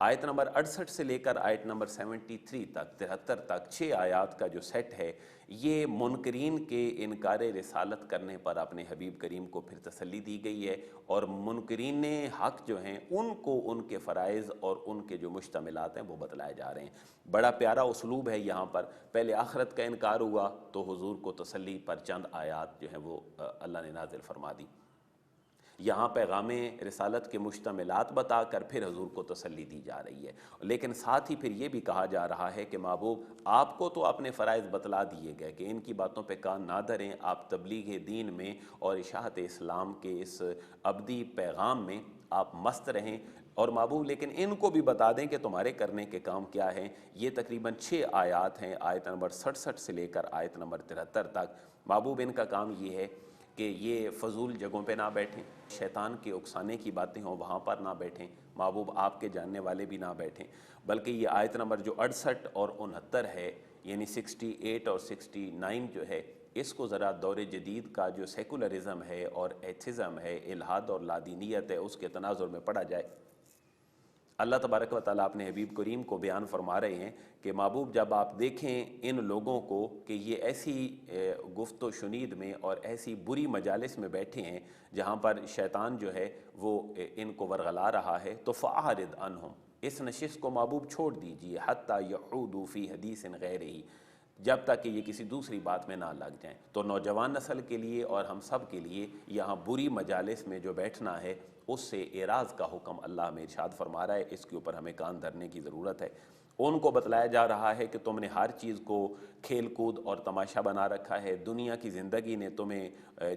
آیت نمبر 68 سے لے کر آیت نمبر 73 تک 73 تک 6 آیات کا جو سیٹ ہے یہ منکرین کے انکار رسالت کرنے پر اپنے حبیب کریم کو پھر تسلی دی گئی ہے، اور منکرین حق جو ہیں ان کو ان کے فرائض اور ان کے جو مشتملات ہیں وہ بتلائے جا رہے ہیں۔ بڑا پیارا اسلوب ہے یہاں پر، پہلے آخرت کا انکار ہوا تو حضور کو تسلی پر چند آیات جو ہیں وہ اللہ نے نازل فرما دی، یہاں پیغام رسالت کے مشتملات بتا کر پھر حضور کو تسلی دی جا رہی ہے، لیکن ساتھ ہی پھر یہ بھی کہا جا رہا ہے کہ محبوب آپ کو تو اپنے فرائض بتلا دیے گئے کہ ان کی باتوں پہ کان نہ دھریں، آپ تبلیغ دین میں اور اشاعت اسلام کے اس ابدی پیغام میں آپ مست رہیں، اور محبوب لیکن ان کو بھی بتا دیں کہ تمہارے کرنے کے کام کیا ہیں۔ یہ تقریباً 6 آیات ہیں، آیت نمبر 67 سے لے کر آیت نمبر 73 تک۔ محبوب ان کا کام یہ ہے کہ یہ فضول جگہوں پہ نہ بیٹھیں، شیطان کے اکسانے کی باتیں ہوں وہاں پر نہ بیٹھیں، محبوب آپ کے جاننے والے بھی نہ بیٹھیں، بلکہ یہ آیت نمبر جو 68 اور 69 ہے، یعنی 68 اور 69 جو ہے، اس کو ذرا دور جدید کا جو سیکولرزم ہے اور ایتھزم ہے، الحاد اور لادینیت ہے، اس کے تناظر میں پڑھا جائے۔ اللہ تبارک و تعالیٰ اپنے حبیب کریم کو بیان فرما رہے ہیں کہ محبوب جب آپ دیکھیں ان لوگوں کو کہ یہ ایسی گفت و شنید میں اور ایسی بری مجالس میں بیٹھے ہیں جہاں پر شیطان جو ہے وہ ان کو ورغلا رہا ہے، تو فَأَعْرِضْ عَنْهُمْ، اس نشست کو محبوب چھوڑ دیجئے، حَتَّى يَعُودُوا فِي حَدِيثٍ غَيْرِهِ، جب تک کہ یہ کسی دوسری بات میں نہ لگ جائیں۔ تو نوجوان نسل کے لیے اور ہم سب کے لیے یہاں بری مجالس میں جو بیٹھنا ہے اس سے اعراض کا حکم اللہ ہمیں ارشاد فرما رہا ہے، اس کے اوپر ہمیں کان دھرنے کی ضرورت ہے۔ ان کو بتلایا جا رہا ہے کہ تم نے ہر چیز کو کھیل کود اور تماشا بنا رکھا ہے، دنیا کی زندگی نے تمہیں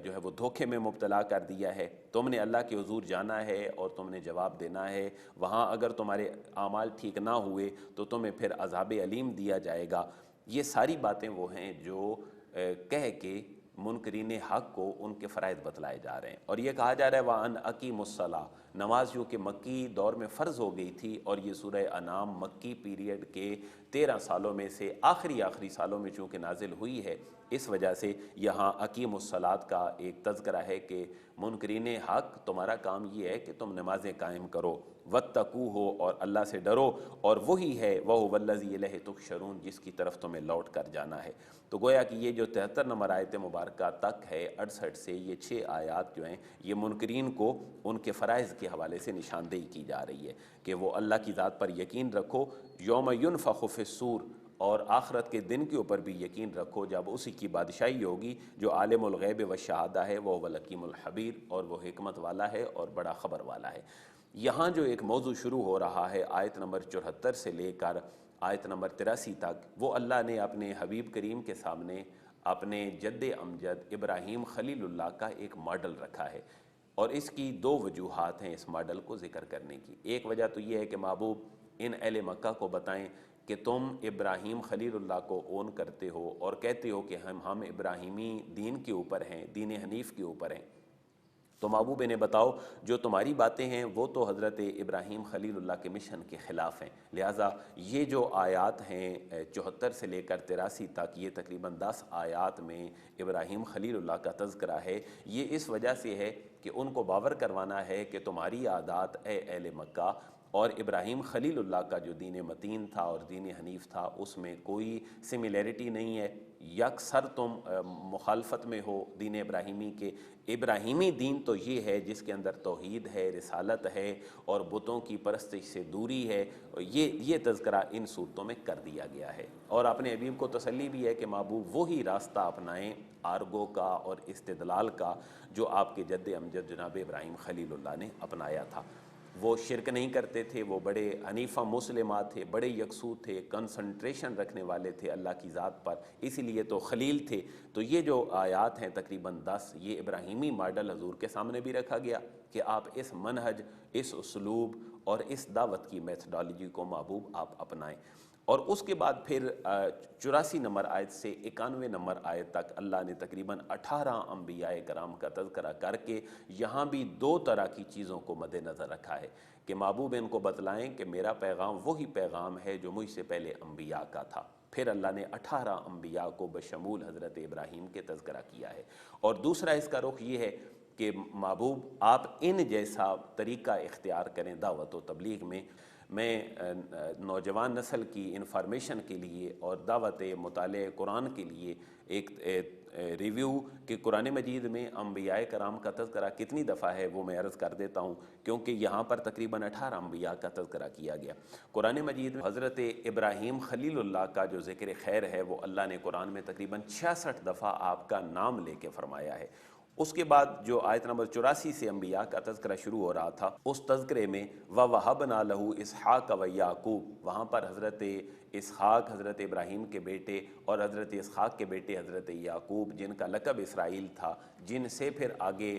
جو ہے وہ دھوکے میں مبتلا کر دیا ہے، تم نے اللہ کے حضور جانا ہے اور تم نے جواب دینا ہے، وہاں اگر تمہارے اعمال ٹھیک نہ ہوئے تو تمہیں پھر عذاب علیم دیا جائے گا۔ یہ ساری باتیں وہ ہیں جو کہہ کے منکرین حق کو ان کے فرائض بتلائے جا رہے ہیں، اور یہ کہا جا رہا ہے وَأَنْ أَقِيمُوا الصَّلَاةَ، نماز جو کہ مکی دور میں فرض ہو گئی تھی، اور یہ سورہ انعام مکی پیریڈ کے 13 سالوں میں سے آخری سالوں میں چونکہ نازل ہوئی ہے، اس وجہ سے یہاں اقیم الصلاۃ کا ایک تذکرہ ہے کہ منکرین حق تمہارا کام یہ ہے کہ تم نمازیں قائم کرو، وَاتَّقُوهُ، اور اللہ سے ڈرو، اور وہی ہے وَهُوَ الَّذِي إِلَيْهِ تُحْشَرُونَ، جس کی طرف تمہیں لوٹ کر جانا ہے۔ تو گویا کہ یہ جو 73 نمبر آیت مبارکہ تک ہے 68 سے یہ 6 آیات جو ہیں یہ منکرین کو ان کے فرائض کے حوالے سے نشاندہی کی جا رہی ہے کہ وہ اللہ کی ذات پر یقین رکھو، یوم ينفخ فی الصور، اور آخرت کے دن کے اوپر بھی یقین رکھو جب اسی کی بادشاہی ہوگی، جو عالم الغیب و شہادہ ہے، وہ الحکیم الخبیر، اور وہ حکمت والا ہے اور بڑا خبر والا ہے۔ یہاں جو ایک موضوع شروع ہو رہا ہے آیت نمبر 74 سے لے کر آیت نمبر 83 تک، وہ اللہ نے اپنے حبیب کریم کے سامنے اپنے جد امجد ابراہیم خلیل اللہ کا ایک ماڈل رکھا ہے، اور اس کی 2 وجوہات ہیں اس ماڈل کو ذکر کرنے کی۔ ایک وجہ تو یہ ہے کہ محبوب ان اہل مکہ کو بتائیں کہ تم ابراہیم خلیل اللہ کو اون کرتے ہو اور کہتے ہو کہ ہم ابراہیمی دین کے اوپر ہیں، دین حنیف کے اوپر ہیں، تو محبوب انہیں بتاؤ جو تمہاری باتیں ہیں وہ تو حضرت ابراہیم خلیل اللہ کے مشن کے خلاف ہیں۔ لہٰذا یہ جو آیات ہیں 74 سے لے کر 83 تک، یہ تقریباً 10 آیات میں ابراہیم خلیل اللہ کا تذکرہ ہے۔ یہ اس وجہ سے ہے کہ ان کو باور کروانا ہے کہ تمہاری عادات اے اہل مکہ اور ابراہیم خلیل اللہ کا جو دین متین تھا اور دین حنیف تھا اس میں کوئی سملیرٹی نہیں ہے، یکسر تم مخالفت میں ہو دین ابراہیمی کے۔ ابراہیمی دین تو یہ ہے جس کے اندر توحید ہے، رسالت ہے اور بتوں کی پرستش سے دوری ہے۔ یہ تذکرہ ان صورتوں میں کر دیا گیا ہے، اور اپنے حبیب کو تسلی بھی ہے کہ محبوب وہی راستہ اپنائیں آرگو کا اور استدلال کا جو آپ کے جد امجد جناب ابراہیم خلیل اللہ نے اپنایا تھا۔ وہ شرک نہیں کرتے تھے، وہ بڑے حنیفہ مسلمہ تھے، بڑے یکسو تھے، کنسنٹریشن رکھنے والے تھے اللہ کی ذات پر، اسی لیے تو خلیل تھے۔ تو یہ جو آیات ہیں تقریباً 10، یہ ابراہیمی ماڈل حضور کے سامنے بھی رکھا گیا کہ آپ اس منہج، اس اسلوب اور اس دعوت کی میتھڈالوجی کو محبوب آپ اپنائیں۔ اور اس کے بعد پھر 84 نمبر آیت سے 91 نمبر آیت تک اللہ نے تقریباً 18 انبیاء کرام کا تذکرہ کر کے یہاں بھی 2 طرح کی چیزوں کو مد نظر رکھا ہے کہ محبوب ان کو بتلائیں کہ میرا پیغام وہی پیغام ہے جو مجھ سے پہلے انبیاء کا تھا۔ پھر اللہ نے 18 انبیاء کو بشمول حضرت ابراہیم کے تذکرہ کیا ہے۔ اور دوسرا اس کا رخ یہ ہے کہ محبوب آپ ان جیسا طریقہ اختیار کریں دعوت و تبلیغ میں۔ میں نوجوان نسل کی انفارمیشن کے لیے اور دعوت مطالعہ قرآن کے لیے ایک ریویو کہ قرآن مجید میں انبیاء کرام کا تذکرہ کتنی دفعہ ہے وہ میں عرض کر دیتا ہوں، کیونکہ یہاں پر تقریباً 18 انبیاء کا تذکرہ کیا گیا۔ قرآن مجید میں حضرت ابراہیم خلیل اللہ کا جو ذکر خیر ہے وہ اللہ نے قرآن میں تقریباً 66 دفعہ آپ کا نام لے کے فرمایا ہے۔ اس کے بعد جو آیت نمبر 84 سے انبیاء کا تذکرہ شروع ہو رہا تھا، اس تذکرے میں وَوَهَبْنَا لَهُ إِسْحَاقَ وَيَعْقُوبَ، وہاں پر حضرت اسحاق حضرت ابراہیم کے بیٹے اور حضرت اسحاق کے بیٹے حضرت یعقوب جن کا لقب اسرائیل تھا، جن سے پھر آگے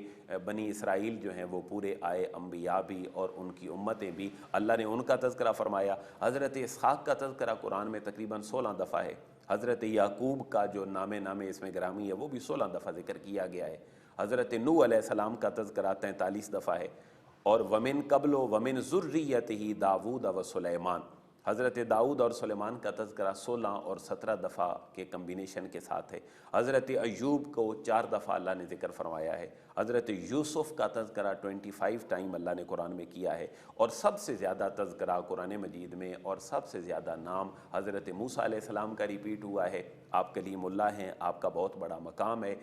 بنی اسرائیل جو ہیں وہ پورے آئے، انبیاء بھی اور ان کی امتیں بھی، اللہ نے ان کا تذکرہ فرمایا۔ حضرت اسحاق کا تذکرہ قرآن میں تقریباً 16 دفعہ ہے۔ حضرت یعقوب کا جو نام اس میں گرامی ہے وہ بھی 16 دفعہ ذکر کیا گیا ہے۔ حضرت نوح علیہ السلام کا تذکرہ 43 دفعہ ہے، اور ومن قبل ومن ذریتہ داؤد و سلیمان، حضرت داؤد اور سلیمان کا تذکرہ 16 اور 17 دفعہ کے کمبینیشن کے ساتھ ہے۔ حضرت ایوب کو 4 دفعہ اللہ نے ذکر فرمایا ہے۔ حضرت یوسف کا تذکرہ 25 ٹائم اللہ نے قرآن میں کیا ہے، اور سب سے زیادہ تذکرہ قرآن مجید میں اور سب سے زیادہ نام حضرت موسیٰ علیہ السلام کا ریپیٹ ہوا ہے۔ آپ کلیم اللہ ہیں، آپ کا بہت بڑا مقام ہے،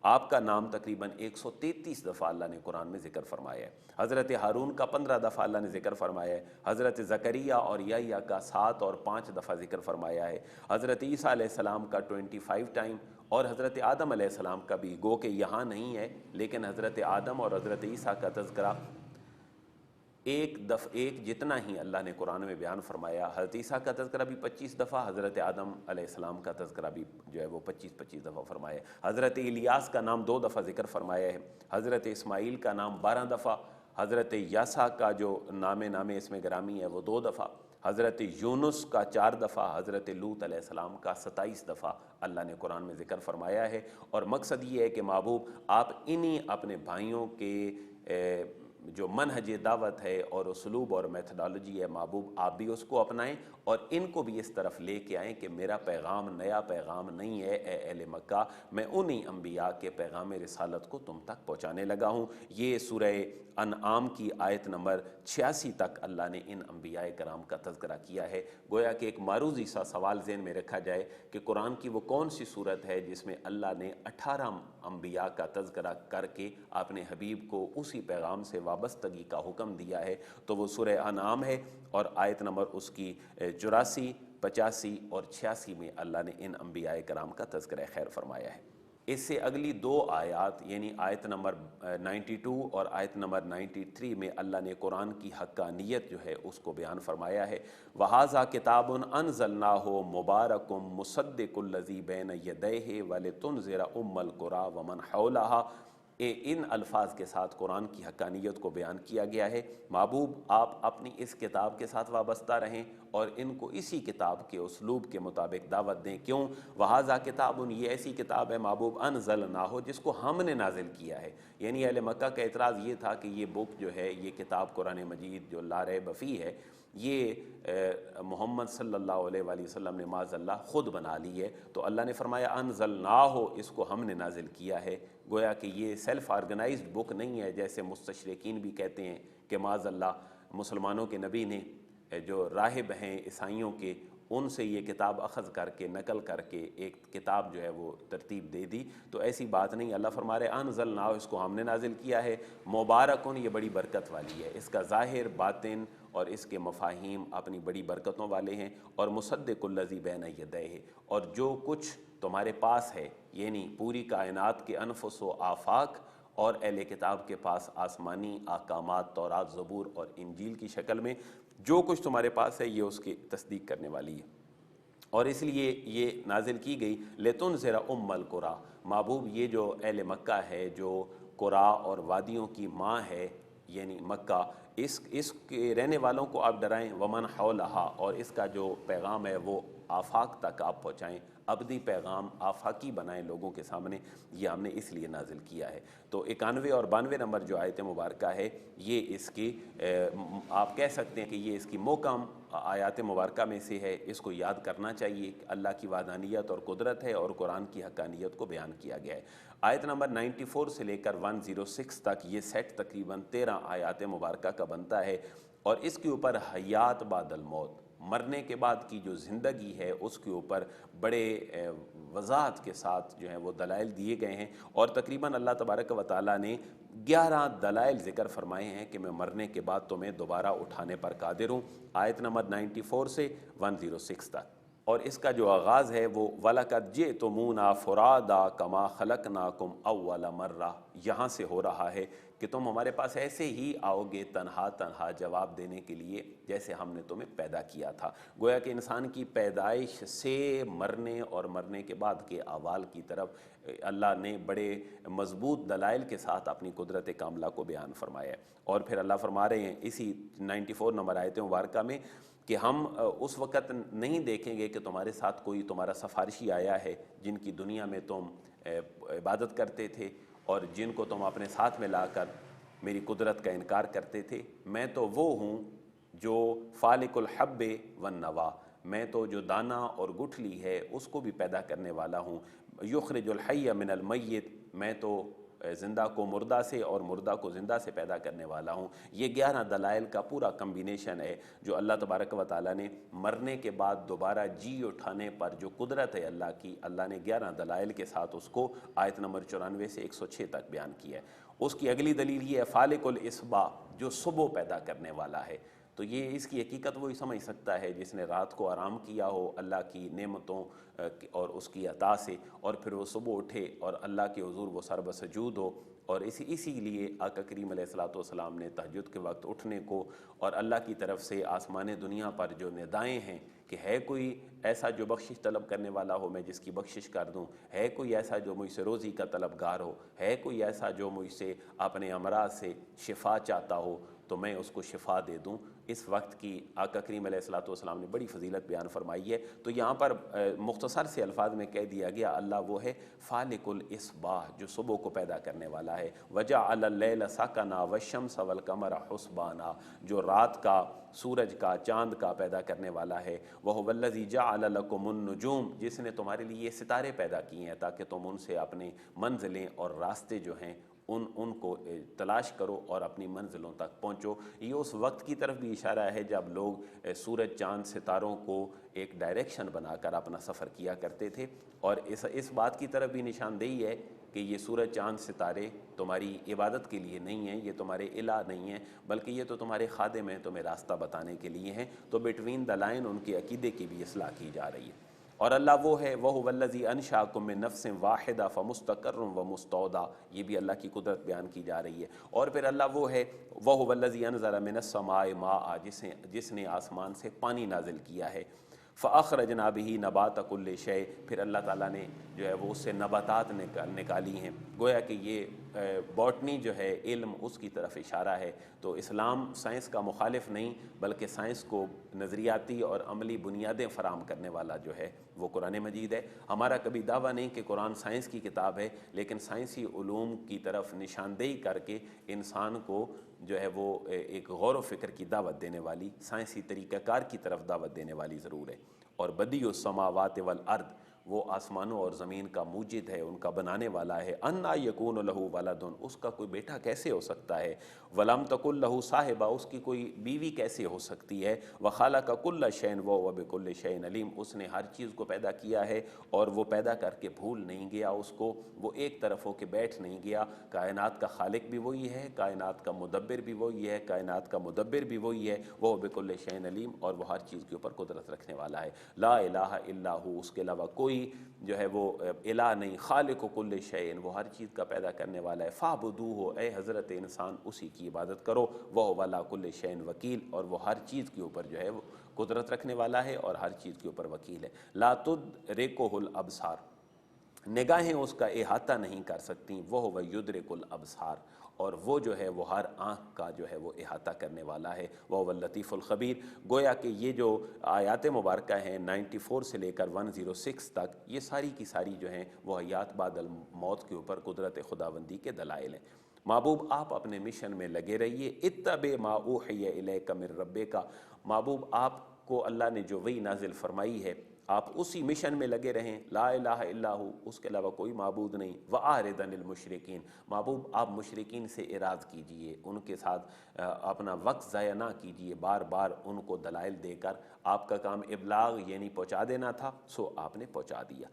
آپ کا نام تقریباً 133 دفعہ اللہ نے قرآن میں ذکر فرمایا ہے۔ حضرت ہارون کا 15 دفعہ اللہ نے ذکر فرمایا ہے۔ حضرت زکریہ اور یحییٰ کا 7 اور 5 دفعہ ذکر فرمایا ہے۔ حضرت عیسیٰ علیہ السلام کا 25 ٹائم، اور حضرت آدم علیہ السلام کا بھی، گو کہ یہاں نہیں ہے لیکن حضرت آدم اور حضرت عیسیٰ کا تذکرہ ایک جتنا ہی اللہ نے قرآن میں بیان فرمایا۔ حضرت عیسیٰ کا تذکرہ بھی 25 دفعہ، حضرت آدم علیہ السلام کا تذکرہ بھی جو ہے وہ 25 دفعہ فرمایا ہے۔ حضرت الیاس کا نام 2 دفعہ ذکر فرمایا ہے۔ حضرت اسماعیل کا نام 12 دفعہ، حضرت یاسا کا جو نام اس میں گرامی ہے وہ 2 دفعہ، حضرت یونس کا 4 دفعہ، حضرت لوط علیہ السلام کا 27 دفعہ اللہ نے قرآن میں ذکر فرمایا ہے۔ اور مقصد یہ ہے کہ محبوب آپ انہی اپنے بھائیوں کے جو منہج دعوت ہے اور اسلوب اور میتھڈالوجی ہے، محبوب آپ بھی اس کو اپنائیں اور ان کو بھی اس طرف لے کے آئیں کہ میرا پیغام نیا پیغام نہیں ہے اے اہل مکہ، میں انہی انبیاء کے پیغام رسالت کو تم تک پہنچانے لگا ہوں۔ یہ سورہ انعام کی آیت نمبر 86 تک اللہ نے ان انبیاء کرام کا تذکرہ کیا ہے۔ گویا کہ ایک معروضی سا سوال ذہن میں رکھا جائے کہ قرآن کی وہ کون سی صورت ہے جس میں اللہ نے 18 انبیاء کا تذکرہ کر کے اپنے حبیب کو اسی پیغام سے وابستگی کا حکم دیا ہے، تو وہ سورہ انعام ہے، اور آیت نمبر اس کی 84، 85 اور 86 میں اللہ نے ان انبیاء کرام کا تذکرہ خیر فرمایا ہے۔ اس سے اگلی 2 آیات یعنی آیت نمبر 92 اور آیت نمبر 93 میں اللہ نے قرآن کی حقانیت جو ہے اس کو بیان فرمایا ہے۔ وَهَذَا كِتَابٌ أَنزَلْنَاهُ مُبَارَكٌ مُصَدِّقُ الَّذِي بَيْنَ يَدَيْهِ وَلِتُنذِرَ أُمَّ الْقُرَىٰ وَمَنْ حَوْلَهَا ان الفاظ کے ساتھ قرآن کی حقانیت کو بیان کیا گیا ہے۔ محبوب آپ اپنی اس کتاب کے ساتھ وابستہ رہیں اور ان کو اسی کتاب کے اسلوب کے مطابق دعوت دیں۔ کیوں؟ وَهَذَا کتاب، یہ ایسی کتاب ہے محبوب انزلناہ، جس کو ہم نے نازل کیا ہے۔ یعنی اہل مکہ کا اعتراض یہ تھا کہ یہ بک جو ہے، یہ کتاب قرآن مجید جو لا ریب فیہ ہے، یہ محمد صلی اللہ علیہ وآلہ وسلم نے معاذ اللہ خود بنا لی ہے۔ تو اللہ نے فرمایا انزلناہ، اس کو ہم نے نازل کیا ہے۔ گویا کہ یہ سیلف آرگنائزڈ بک نہیں ہے، جیسے مستشرقین بھی کہتے ہیں کہ معاذ اللہ مسلمانوں کے نبی نے جو راہب ہیں عیسائیوں کے، ان سے یہ کتاب اخذ کر کے نقل کر کے ایک کتاب جو ہے وہ ترتیب دے دی۔ تو ایسی بات نہیں، اللہ فرما رہے انزلناہ، اس کو ہم نے نازل کیا ہے، مبارکن، یہ بڑی برکت والی ہے، اس کا ظاہر باطن اور اس کے مفاہیم اپنی بڑی برکتوں والے ہیں، اور مصدق الذی بین یدیہ، اور جو کچھ تمہارے پاس ہے، یعنی پوری کائنات کے انفس و آفاق اور اہل کتاب کے پاس آسمانی احکامات تورات زبور اور انجیل کی شکل میں جو کچھ تمہارے پاس ہے، یہ اس کی تصدیق کرنے والی ہے۔ اور اس لیے یہ نازل کی گئی لِتُنذِرَ أُمَّ الْقُرَىٰ، محبوب یہ جو اہل مکہ ہے، جو قرا اور وادیوں کی ماں ہے یعنی مکہ، اس کے رہنے والوں کو آپ ڈرائیں، ومن حولہا، اور اس کا جو پیغام ہے وہ آفاق تک آپ پہنچائیں، ابدی پیغام آفاقی بنائیں لوگوں کے سامنے، یہ ہم نے اس لیے نازل کیا ہے۔ تو 91 اور 92 نمبر جو آیت مبارکہ ہے، یہ اس کی آپ کہہ سکتے ہیں کہ یہ اس کی محکم آیات مبارکہ میں سے ہے، اس کو یاد کرنا چاہیے کہ اللہ کی وحدانیت اور قدرت ہے اور قرآن کی حقانیت کو بیان کیا گیا ہے۔ آیت نمبر 94 سے لے کر 106 تک یہ سیٹ تقریباً 13 آیات مبارکہ کا بنتا ہے، اور اس کے اوپر حیات بعد الموت، مرنے کے بعد کی جو زندگی ہے اس کے اوپر بڑے وضاحت کے ساتھ جو ہیں وہ دلائل دیے گئے ہیں، اور تقریباً اللہ تبارک و تعالیٰ نے 11 دلائل ذکر فرمائے ہیں کہ میں مرنے کے بعد تمہیں دوبارہ اٹھانے پر قادر ہوں، آیت نمبر 94 سے 106 تک۔ اور اس کا جو آغاز ہے وہ وَلَقَدْ جِئْتُمُونَا فُرَادَىٰ كَمَا خَلَقْنَاكُمْ أَوَّلَ مَرَّةٍ، یہاں سے ہو رہا ہے کہ تم ہمارے پاس ایسے ہی آؤ گے تنہا تنہا جواب دینے کے لیے جیسے ہم نے تمہیں پیدا کیا تھا۔ گویا کہ انسان کی پیدائش سے مرنے اور مرنے کے بعد کے احوال کی طرف اللہ نے بڑے مضبوط دلائل کے ساتھ اپنی قدرت کاملہ کو بیان فرمایا ہے۔ اور پھر اللہ فرما رہے ہیں اسی 94 نمبر آیت مبارکہ میں کہ ہم اس وقت نہیں دیکھیں گے کہ تمہارے ساتھ کوئی تمہارا سفارشی آیا ہے جن کی دنیا میں تم عبادت کرتے تھے اور جن کو تم اپنے ساتھ میں لا کر میری قدرت کا انکار کرتے تھے۔ میں تو وہ ہوں جو فالق الحب والنوا، میں تو جو دانہ اور گٹھلی ہے اس کو بھی پیدا کرنے والا ہوں، یخرج الحی من المیت، میں تو زندہ کو مردہ سے اور مردہ کو زندہ سے پیدا کرنے والا ہوں۔ یہ 11 دلائل کا پورا کمبینیشن ہے جو اللہ تبارک و تعالیٰ نے مرنے کے بعد دوبارہ جی اٹھانے پر جو قدرت ہے اللہ کی، اللہ نے 11 دلائل کے ساتھ اس کو آیت نمبر 94 سے 106 تک بیان کیا ہے۔ اس کی اگلی دلیل یہ ہے فالق الاصباح، جو صبح پیدا کرنے والا ہے۔ تو یہ اس کی حقیقت وہی سمجھ سکتا ہے جس نے رات کو آرام کیا ہو اللہ کی نعمتوں اور اس کی عطا سے، اور پھر وہ صبح اٹھے اور اللہ کے حضور وہ سر بسجود ہو۔ اور اسی لیے آقا کریم علیہ الصلوۃ والسلام نے تہجد کے وقت اٹھنے کو اور اللہ کی طرف سے آسمان دنیا پر جو ندائیں ہیں کہ ہے کوئی ایسا جو بخشش طلب کرنے والا ہو میں جس کی بخشش کر دوں، ہے کوئی ایسا جو مجھ سے روزی کا طلبگار ہو، ہے کوئی ایسا جو مجھ سے اپنے امراض سے شفا چاہتا ہو تو میں اس کو شفا دے دوں، اس وقت کی آقا کریم علیہ الصلوۃ والسلام نے بڑی فضیلت بیان فرمائی ہے۔ تو یہاں پر مختصر سے الفاظ میں کہہ دیا گیا اللہ وہ ہے فالق الاصباح جو صبح کو پیدا کرنے والا ہے، وجعل اللیل سکنا والشمس والقمر حسبانا، جو رات کا، سورج کا، چاند کا پیدا کرنے والا ہے، وہو الذی جعل لکم النجوم، جس نے تمہارے لیے یہ ستارے پیدا کیے ہیں تاکہ تم ان سے اپنے منزلیں اور راستے جو ہیں ان کو تلاش کرو اور اپنی منزلوں تک پہنچو۔ یہ اس وقت کی طرف بھی اشارہ ہے جب لوگ سورج چاند ستاروں کو ایک ڈائریکشن بنا کر اپنا سفر کیا کرتے تھے، اور اس بات کی طرف بھی نشاندہی ہے کہ یہ سورج چاند ستارے تمہاری عبادت کے لیے نہیں ہیں، یہ تمہارے الہ نہیں ہیں، بلکہ یہ تو تمہارے خادم ہیں، تمہیں راستہ بتانے کے لیے ہیں۔ تو بٹوین دا لائن ان کے عقیدے کی بھی اصلاح کی جا رہی ہے۔ اور اللہ وہ ہے وَهُوَ الَّذِي أَنشَأَكُم مِّن نَّفْسٍ وَاحِدَةٍ فَمُسْتَقَرٌّ وَمُسْتَوْدَىٰ، یہ بھی اللہ کی قدرت بیان کی جا رہی ہے۔ اور پھر اللہ وہ ہے وَهُوَ الَّذِي أَنزَلَ مِنَ السَّمَاءِ مَاءً، جس نے آسمان سے پانی نازل کیا ہے، فَأَخْرَجْنَا بِهِ نَبَاتَ كُلِّ شَيْءٍ، پھر اللہ تعالیٰ نے جو ہے وہ اس سے نباتات نکالی ہیں۔ گویا کہ یہ باٹنی جو ہے علم، اس کی طرف اشارہ ہے۔ تو اسلام سائنس کا مخالف نہیں بلکہ سائنس کو نظریاتی اور عملی بنیادیں فراہم کرنے والا جو ہے وہ قرآن مجید ہے۔ ہمارا کبھی دعویٰ نہیں کہ قرآن سائنس کی کتاب ہے، لیکن سائنسی علوم کی طرف نشاندہی کر کے انسان کو جو ہے وہ ایک غور و فکر کی دعوت دینے والی، سائنسی طریقہ کار کی طرف دعوت دینے والی ضرور ہے۔ اور بدیع السماوات والارض، وہ آسمانوں اور زمین کا موجد ہے، ان کا بنانے والا ہے۔ انا یکون لہ ولد، اس کا کوئی بیٹا کیسے ہو سکتا ہے؟ ولم تکن لہ صاحبہ، اس کی کوئی بیوی کیسے ہو سکتی ہے؟ وخلق کل شیء وہو بکل شیء علیم، اس نے ہر چیز کو پیدا کیا ہے اور وہ پیدا کر کے بھول نہیں گیا اس کو، وہ ایک طرف ہو کے بیٹھ نہیں گیا۔ کائنات کا خالق بھی وہی ہے، کائنات کا مدبر بھی وہی ہے، کائنات کا مدبر بھی وہی ہے، وہ بکل شیء علیم، اور وہ ہر چیز کے اوپر قدرت رکھنے والا ہے۔ لا الہ الا ہو، اس کے علاوہ کوئی جو ہے وہ الہ نہیں۔ خالق کل شیء، وہ ہر چیز کا پیدا کرنے والا ہے۔ فاعبدوہ، اے حضرت انسان اسی کی عبادت کرو۔ وہو علی کل شیء وکیل، اور وہ ہر چیز کے اوپر جو ہے وہ قدرت رکھنے والا ہے اور ہر چیز کے اوپر وکیل ہے۔ لا تدرکہ الابصار، نگاہیں اس کا احاطہ نہیں کر سکتی۔ وہو یدرک الابصار، اور وہ جو ہے وہ ہر آنکھ کا جو ہے وہ احاطہ کرنے والا ہے۔ وہو اللطیف الخبیر۔ گویا کہ یہ جو آیات مبارکہ ہیں 94 سے لے کر 106 تک، یہ ساری کی ساری جو ہیں وہ حیات بعد الموت کے اوپر قدرت خداوندی کے دلائل ہیں۔ محبوب آپ اپنے مشن میں لگے رہیے۔ اتبع ما اوحی الیک من ربک، محبوب آپ کو اللہ نے جو وحی نازل فرمائی ہے آپ اسی مشن میں لگے رہیں۔ لا الہ الا ہو، اس کے علاوہ کوئی معبود نہیں۔ وَأَعْرِضْ عَنِ الْمُشْرِكِينَ، محبوب آپ مشرکین سے اعراض کیجئے، ان کے ساتھ اپنا وقت ضائع نہ کیجئے، بار بار ان کو دلائل دے کر۔ آپ کا کام ابلاغ یعنی پہنچا دینا تھا، سو آپ نے پہنچا دیا۔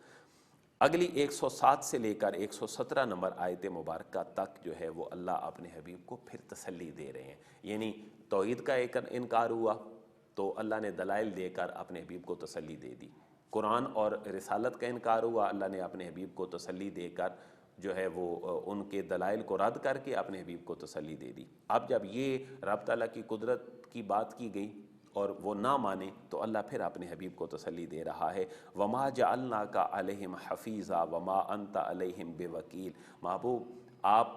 اگلی 107 سے لے کر 117 نمبر آیت مبارکہ تک جو ہے وہ اللہ اپنے حبیب کو پھر تسلی دے رہے ہیں۔ یعنی توحید کا ایک انکار ہوا تو اللہ نے دلائل دے کر اپنے حبیب کو تسلی دے دی۔ قرآن اور رسالت کا انکار ہوا، اللہ نے اپنے حبیب کو تسلی دے کر جو ہے وہ ان کے دلائل کو رد کر کے اپنے حبیب کو تسلی دے دی۔ اب جب یہ رب تعالیٰ کی قدرت کی بات کی گئی اور وہ نہ مانے تو اللہ پھر اپنے حبیب کو تسلی دے رہا ہے۔ وَمَا جَعَلْنَاكَ عَلَيْهِمْ حَفِيظًا وَمَا أَنْتَ عَلَيْهِمْ بِوَكِيلٍ، محبوب آپ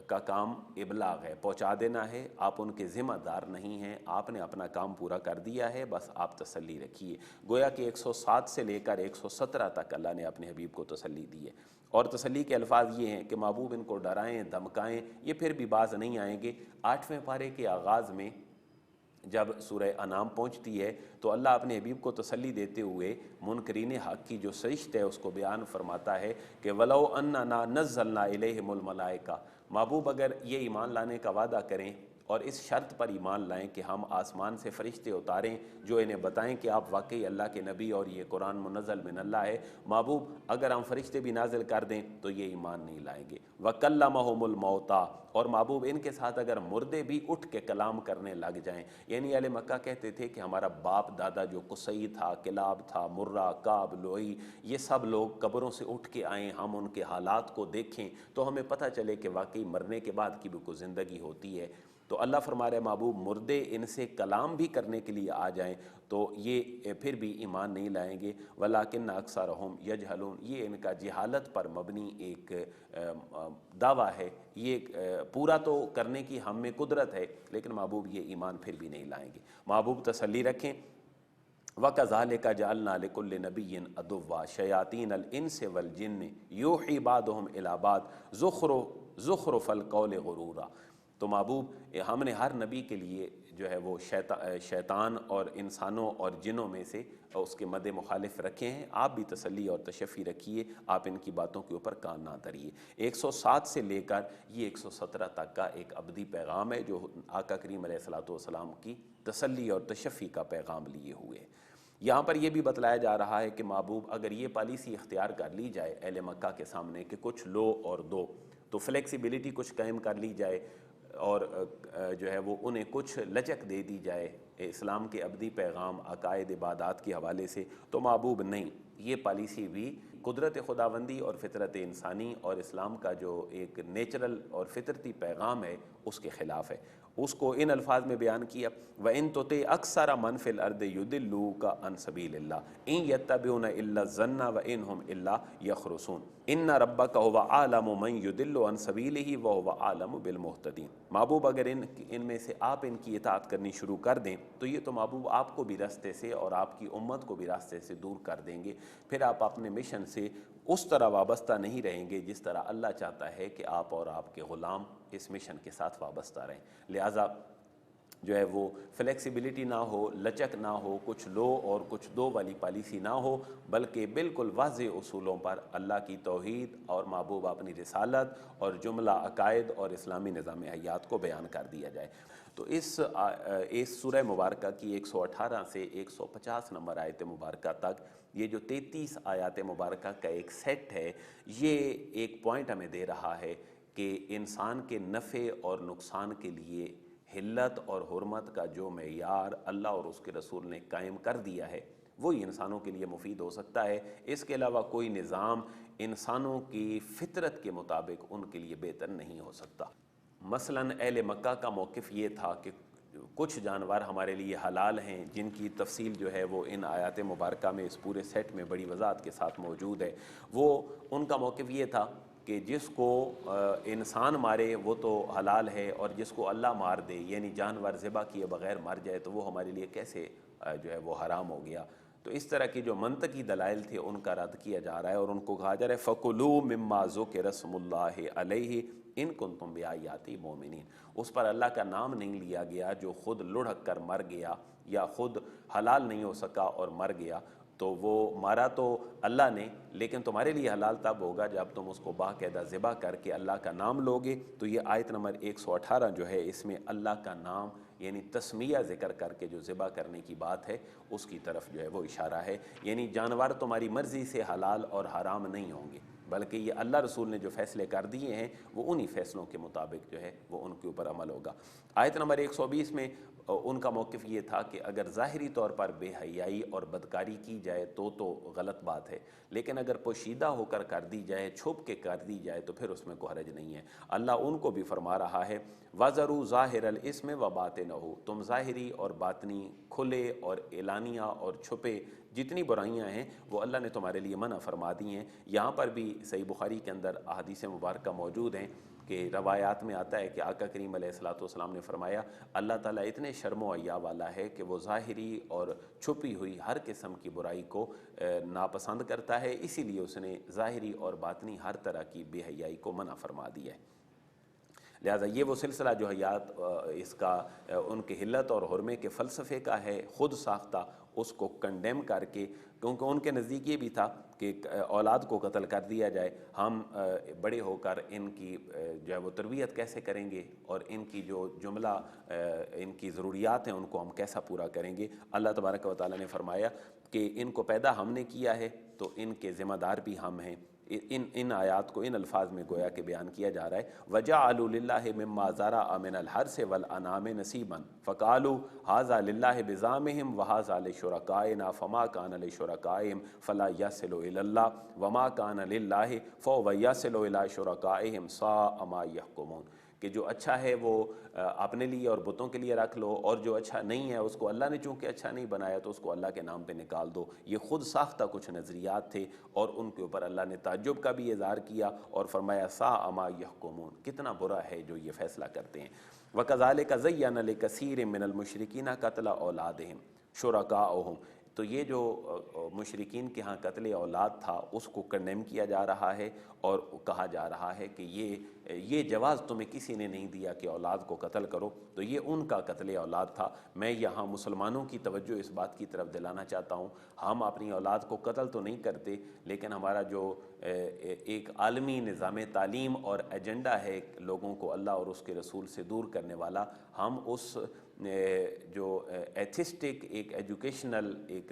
کا کام ابلاغ ہے، پہنچا دینا ہے، آپ ان کے ذمہ دار نہیں ہیں، آپ نے اپنا کام پورا کر دیا ہے، بس آپ تسلی رکھیے۔ گویا کہ 107 سے لے کر 117 تک اللہ نے اپنے حبیب کو تسلی دی ہے، اور تسلی کے الفاظ یہ ہیں کہ محبوب ان کو ڈرائیں، دھمکائیں، یہ پھر بھی باز نہیں آئیں گے۔ 8ویں پارے کے آغاز میں جب سورہ انعام پہنچتی ہے تو اللہ اپنے حبیب کو تسلی دیتے ہوئے منکرین حق کی جو سرشت ہے اس کو بیان فرماتا ہے کہ وَلَوْ أَنَّنَا نَزَّلْنَا إِلَيْهِمُ الْمَلَائِكَةَ، محبوب اگر یہ ایمان لانے کا وعدہ کریں اور اس شرط پر ایمان لائیں کہ ہم آسمان سے فرشتے اتاریں جو انہیں بتائیں کہ آپ واقعی اللہ کے نبی اور یہ قرآن منزل من اللہ ہے، محبوب اگر ہم فرشتے بھی نازل کر دیں تو یہ ایمان نہیں لائیں گے۔ وَكَلَّمَهُمُ الْمَوْتَى، اور محبوب ان کے ساتھ اگر مردے بھی اٹھ کے کلام کرنے لگ جائیں، یعنی اہل مکہ کہتے تھے کہ ہمارا باپ دادا جو قصی تھا، کلاب تھا، مرہ، کعب، لوئی، یہ سب لوگ قبروں سے اٹھ کے آئیں، ہم ان کے حالات کو دیکھیں تو ہمیں پتہ چلے کہ واقعی مرنے کے بعد کی بھی کوئی زندگی ہوتی ہے۔ تو اللہ فرما رہے محبوب مردے ان سے کلام بھی کرنے کے لیے آ جائیں تو یہ پھر بھی ایمان نہیں لائیں گے۔ وَلَٰكِنَّ أَكْثَرَهُمْ يَجْهَلُونَ، یہ ان کا جہالت پر مبنی ایک دعویٰ ہے، یہ پورا تو کرنے کی ہم میں قدرت ہے لیکن محبوب یہ ایمان پھر بھی نہیں لائیں گے۔ محبوب تسلی رکھیں۔ وَكَذَلِكَ جَعَلْنَا لِكُلِّ نَبِيٍّ عَدُوًّا شَيَاطِينَ الْإِنسِ وَالْجِنِّ يُوحِي بَعْضُهُمْ إِلَىٰ بَعْضٍ زُخْرُفَ الْقَوْلِ غُرُورًا، تو محبوب ہم نے ہر نبی کے لیے جو ہے وہ شیطان اور انسانوں اور جنوں میں سے اس کے مد مخالف رکھے ہیں۔ آپ بھی تسلی اور تشفی رکھیے، آپ ان کی باتوں کے اوپر کان نہ دھریے۔ 107 سے لے کر یہ 117 تک کا ایک ابدی پیغام ہے جو آقا کریم علیہ السلام کی تسلی اور تشفی کا پیغام لیے ہوئے ہے۔ یہاں پر یہ بھی بتلایا جا رہا ہے کہ محبوب اگر یہ پالیسی اختیار کر لی جائے اہل مکہ کے سامنے کہ کچھ لو اور دو، تو فلیکسیبلٹی کچھ قائم کر لی جائے اور جو ہے وہ انہیں کچھ لچک دے دی جائے اسلام کے ابدی پیغام عقائد عبادات کے حوالے سے، تو محبوب نہیں، یہ پالیسی بھی قدرت خداوندی اور فطرت انسانی اور اسلام کا جو ایک نیچرل اور فطرتی پیغام ہے اس کے خلاف ہے۔ اس کو ان الفاظ میں بیان کیا، وَإِن تُطِعْ أَكْثَرَ مَنْ فِي الْأَرْضِ يُضِلُّوكَ عَنْ سَبِيلِ اللَّهِ إِن يَتَّبِعُونَ إِلَّا الظَّنَّ وَإِنْ هُمْ إِلَّا يَخْرُصُونَ إِنَّ رَبَّكَ هُوَ أَعْلَمُ مَنْ يُضِلُّ عَنْ سَبِيلِهِ وَهُوَ أَعْلَمُ بِالْمُهْتَدِينَ۔ محبوب اگر ان میں سے آپ ان کی اطاعت کرنی شروع کر دیں تو یہ تو محبوب آپ کو بھی راستے سے اور آپ کی امت کو بھی راستے سے دور کر دیں گے، پھر آپ اپنے مشن سے اس طرح وابستہ نہیں رہیں گے جس طرح اللہ چاہتا ہے کہ آپ اور آپ کے غلام اس مشن کے ساتھ وابستہ رہیں۔ لہٰذا جو ہے وہ فلیکسیبلٹی نہ ہو، لچک نہ ہو، کچھ لو اور کچھ دو والی پالیسی نہ ہو، بلکہ بالکل واضح اصولوں پر اللہ کی توحید اور محبوب اپنی رسالت اور جملہ عقائد اور اسلامی نظام حیات کو بیان کر دیا جائے۔ تو اس سورہ مبارکہ کی 118 سے 150 نمبر آیت مبارکہ تک یہ جو 33 آیات مبارکہ کا ایک سیٹ ہے، یہ ایک پوائنٹ ہمیں دے رہا ہے کہ انسان کے نفع اور نقصان کے لیے حلت اور حرمت کا جو معیار اللہ اور اس کے رسول نے قائم کر دیا ہے وہی انسانوں کے لیے مفید ہو سکتا ہے۔ اس کے علاوہ کوئی نظام انسانوں کی فطرت کے مطابق ان کے لیے بہتر نہیں ہو سکتا۔ مثلاً اہل مکہ کا موقف یہ تھا کہ کچھ جانور ہمارے لیے حلال ہیں، جن کی تفصیل جو ہے وہ ان آیات مبارکہ میں اس پورے سیٹ میں بڑی وضاحت کے ساتھ موجود ہے۔ وہ ان کا موقف یہ تھا کہ جس کو انسان مارے وہ تو حلال ہے، اور جس کو اللہ مار دے یعنی جانور ذبح کیے بغیر مر جائے تو وہ ہمارے لیے کیسے جو ہے وہ حرام ہو گیا۔ تو اس طرح کی جو منطقی دلائل تھے ان کا رد کیا جا رہا ہے، اور ان کو کہا جا رہا ہے فَكُلُوا مِمَّا ذُكِرَ اسْمُ اللَّهِ عَلَيْهِ إِن كُنتُم بِآيَاتِهِ مُؤْمِنِينَ۔ اس پر اللہ کا نام نہیں لیا گیا جو خود لڑھک کر مر گیا یا خود حلال نہیں ہو سکا اور مر گیا، تو وہ مارا تو اللہ نے، لیکن تمہارے لیے حلال تب ہوگا جب تم اس کو باقاعدہ ذبح کر کے اللہ کا نام لوگے۔ تو یہ آیت نمبر 118 جو ہے اس میں اللہ کا نام یعنی تسمیہ ذکر کر کے جو ذبح کرنے کی بات ہے اس کی طرف جو ہے وہ اشارہ ہے، یعنی جانور تمہاری مرضی سے حلال اور حرام نہیں ہوں گے، بلکہ یہ اللہ رسول نے جو فیصلے کر دیے ہیں وہ انہی فیصلوں کے مطابق جو ہے وہ ان کے اوپر عمل ہوگا۔ آیت نمبر 120 میں ان کا موقف یہ تھا کہ اگر ظاہری طور پر بے حیائی اور بدکاری کی جائے تو غلط بات ہے، لیکن اگر پوشیدہ ہو کر کر دی جائے، چھپ کے کر دی جائے تو پھر اس میں کوئی حرج نہیں ہے۔ اللہ ان کو بھی فرما رہا ہے وَذَرُوا ظَاهِرَ الْإِثْمِ وَبَاطِنَهُ، تم ظاہری اور باطنی، کھلے اور اعلانیہ اور چھپے جتنی برائیاں ہیں وہ اللہ نے تمہارے لیے منع فرما دی ہیں۔ یہاں پر بھی صحیح بخاری کے اندر احادیث مبارکہ موجود ہیں کہ روایات میں آتا ہے کہ آقا کریم علیہ الصلوۃ والسلام نے فرمایا اللہ تعالیٰ اتنے شرم و حیا والا ہے کہ وہ ظاہری اور چھپی ہوئی ہر قسم کی برائی کو ناپسند کرتا ہے، اسی لیے اس نے ظاہری اور باطنی ہر طرح کی بے حیائی کو منع فرما دیا ہے۔ لہٰذا یہ وہ سلسلہ جو حیات اس کا ان کے حلت اور حرمے کے فلسفے کا ہے، خود ساختہ، اس کو کنڈیم کر کے، کیونکہ ان کے نزدیک یہ بھی تھا کہ اولاد کو قتل کر دیا جائے، ہم بڑے ہو کر ان کی جو ہے وہ تربیت کیسے کریں گے اور ان کی جو جملہ ان کی ضروریات ہیں ان کو ہم کیسا پورا کریں گے۔ اللہ تبارک و تعالیٰ نے فرمایا کہ ان کو پیدا ہم نے کیا ہے تو ان کے ذمہ دار بھی ہم ہیں۔ ان آیات کو ان الفاظ میں گویا کہ بیان کیا جا رہا ہے وَجَعَلُوا لِلَّهِ مِمَّا زَرَعَ مِنَ الْحَرْثِ وَالْأَنْعَامِ نَصِيبًا فَقَالُوا هَذَا لِلَّهِ بِزَعْمِهِمْ وَهَذَا لِشُرَكَائِنَا فَمَا كَانَ لِشُرَكَائِهِمْ فَلَا يَصِلُ إِلَى اللَّهِ وَمَا كَانَ لِلَّهِ فَهُوَ يَصِلُ إِلَى شُرَكَائِهِمْ سَاءَ مَا يَحْكُمُونَ، کہ جو اچھا ہے وہ اپنے لیے اور بتوں کے لیے رکھ لو، اور جو اچھا نہیں ہے اس کو اللہ نے چونکہ اچھا نہیں بنایا تو اس کو اللہ کے نام پہ نکال دو۔ یہ خود ساختہ کچھ نظریات تھے اور ان کے اوپر اللہ نے تعجب کا بھی اظہار کیا اور فرمایا سَاءَ مَا يَحْكُمُونَ، کتنا برا ہے جو یہ فیصلہ کرتے ہیں۔ وَكَذَلِكَ زَيَّنَ لِكَثِيرٍ مِّنَ الْمُشْرِكِينَ قَتْلَ أَوْلَادِهِمْ شُرَكَاؤُهُمْ، تو یہ جو مشرکین کے ہاں قتل اولاد تھا اس کو کنڈیم کیا جا رہا ہے اور کہا جا رہا ہے کہ یہ جواز تمہیں کسی نے نہیں دیا کہ اولاد کو قتل کرو، تو یہ ان کا قتل اولاد تھا۔ میں یہاں مسلمانوں کی توجہ اس بات کی طرف دلانا چاہتا ہوں، ہم اپنی اولاد کو قتل تو نہیں کرتے، لیکن ہمارا جو ایک عالمی نظام تعلیم اور ایجنڈا ہے لوگوں کو اللہ اور اس کے رسول سے دور کرنے والا، ہم اس جو ایتھسٹک ایک ایجوکیشنل ایک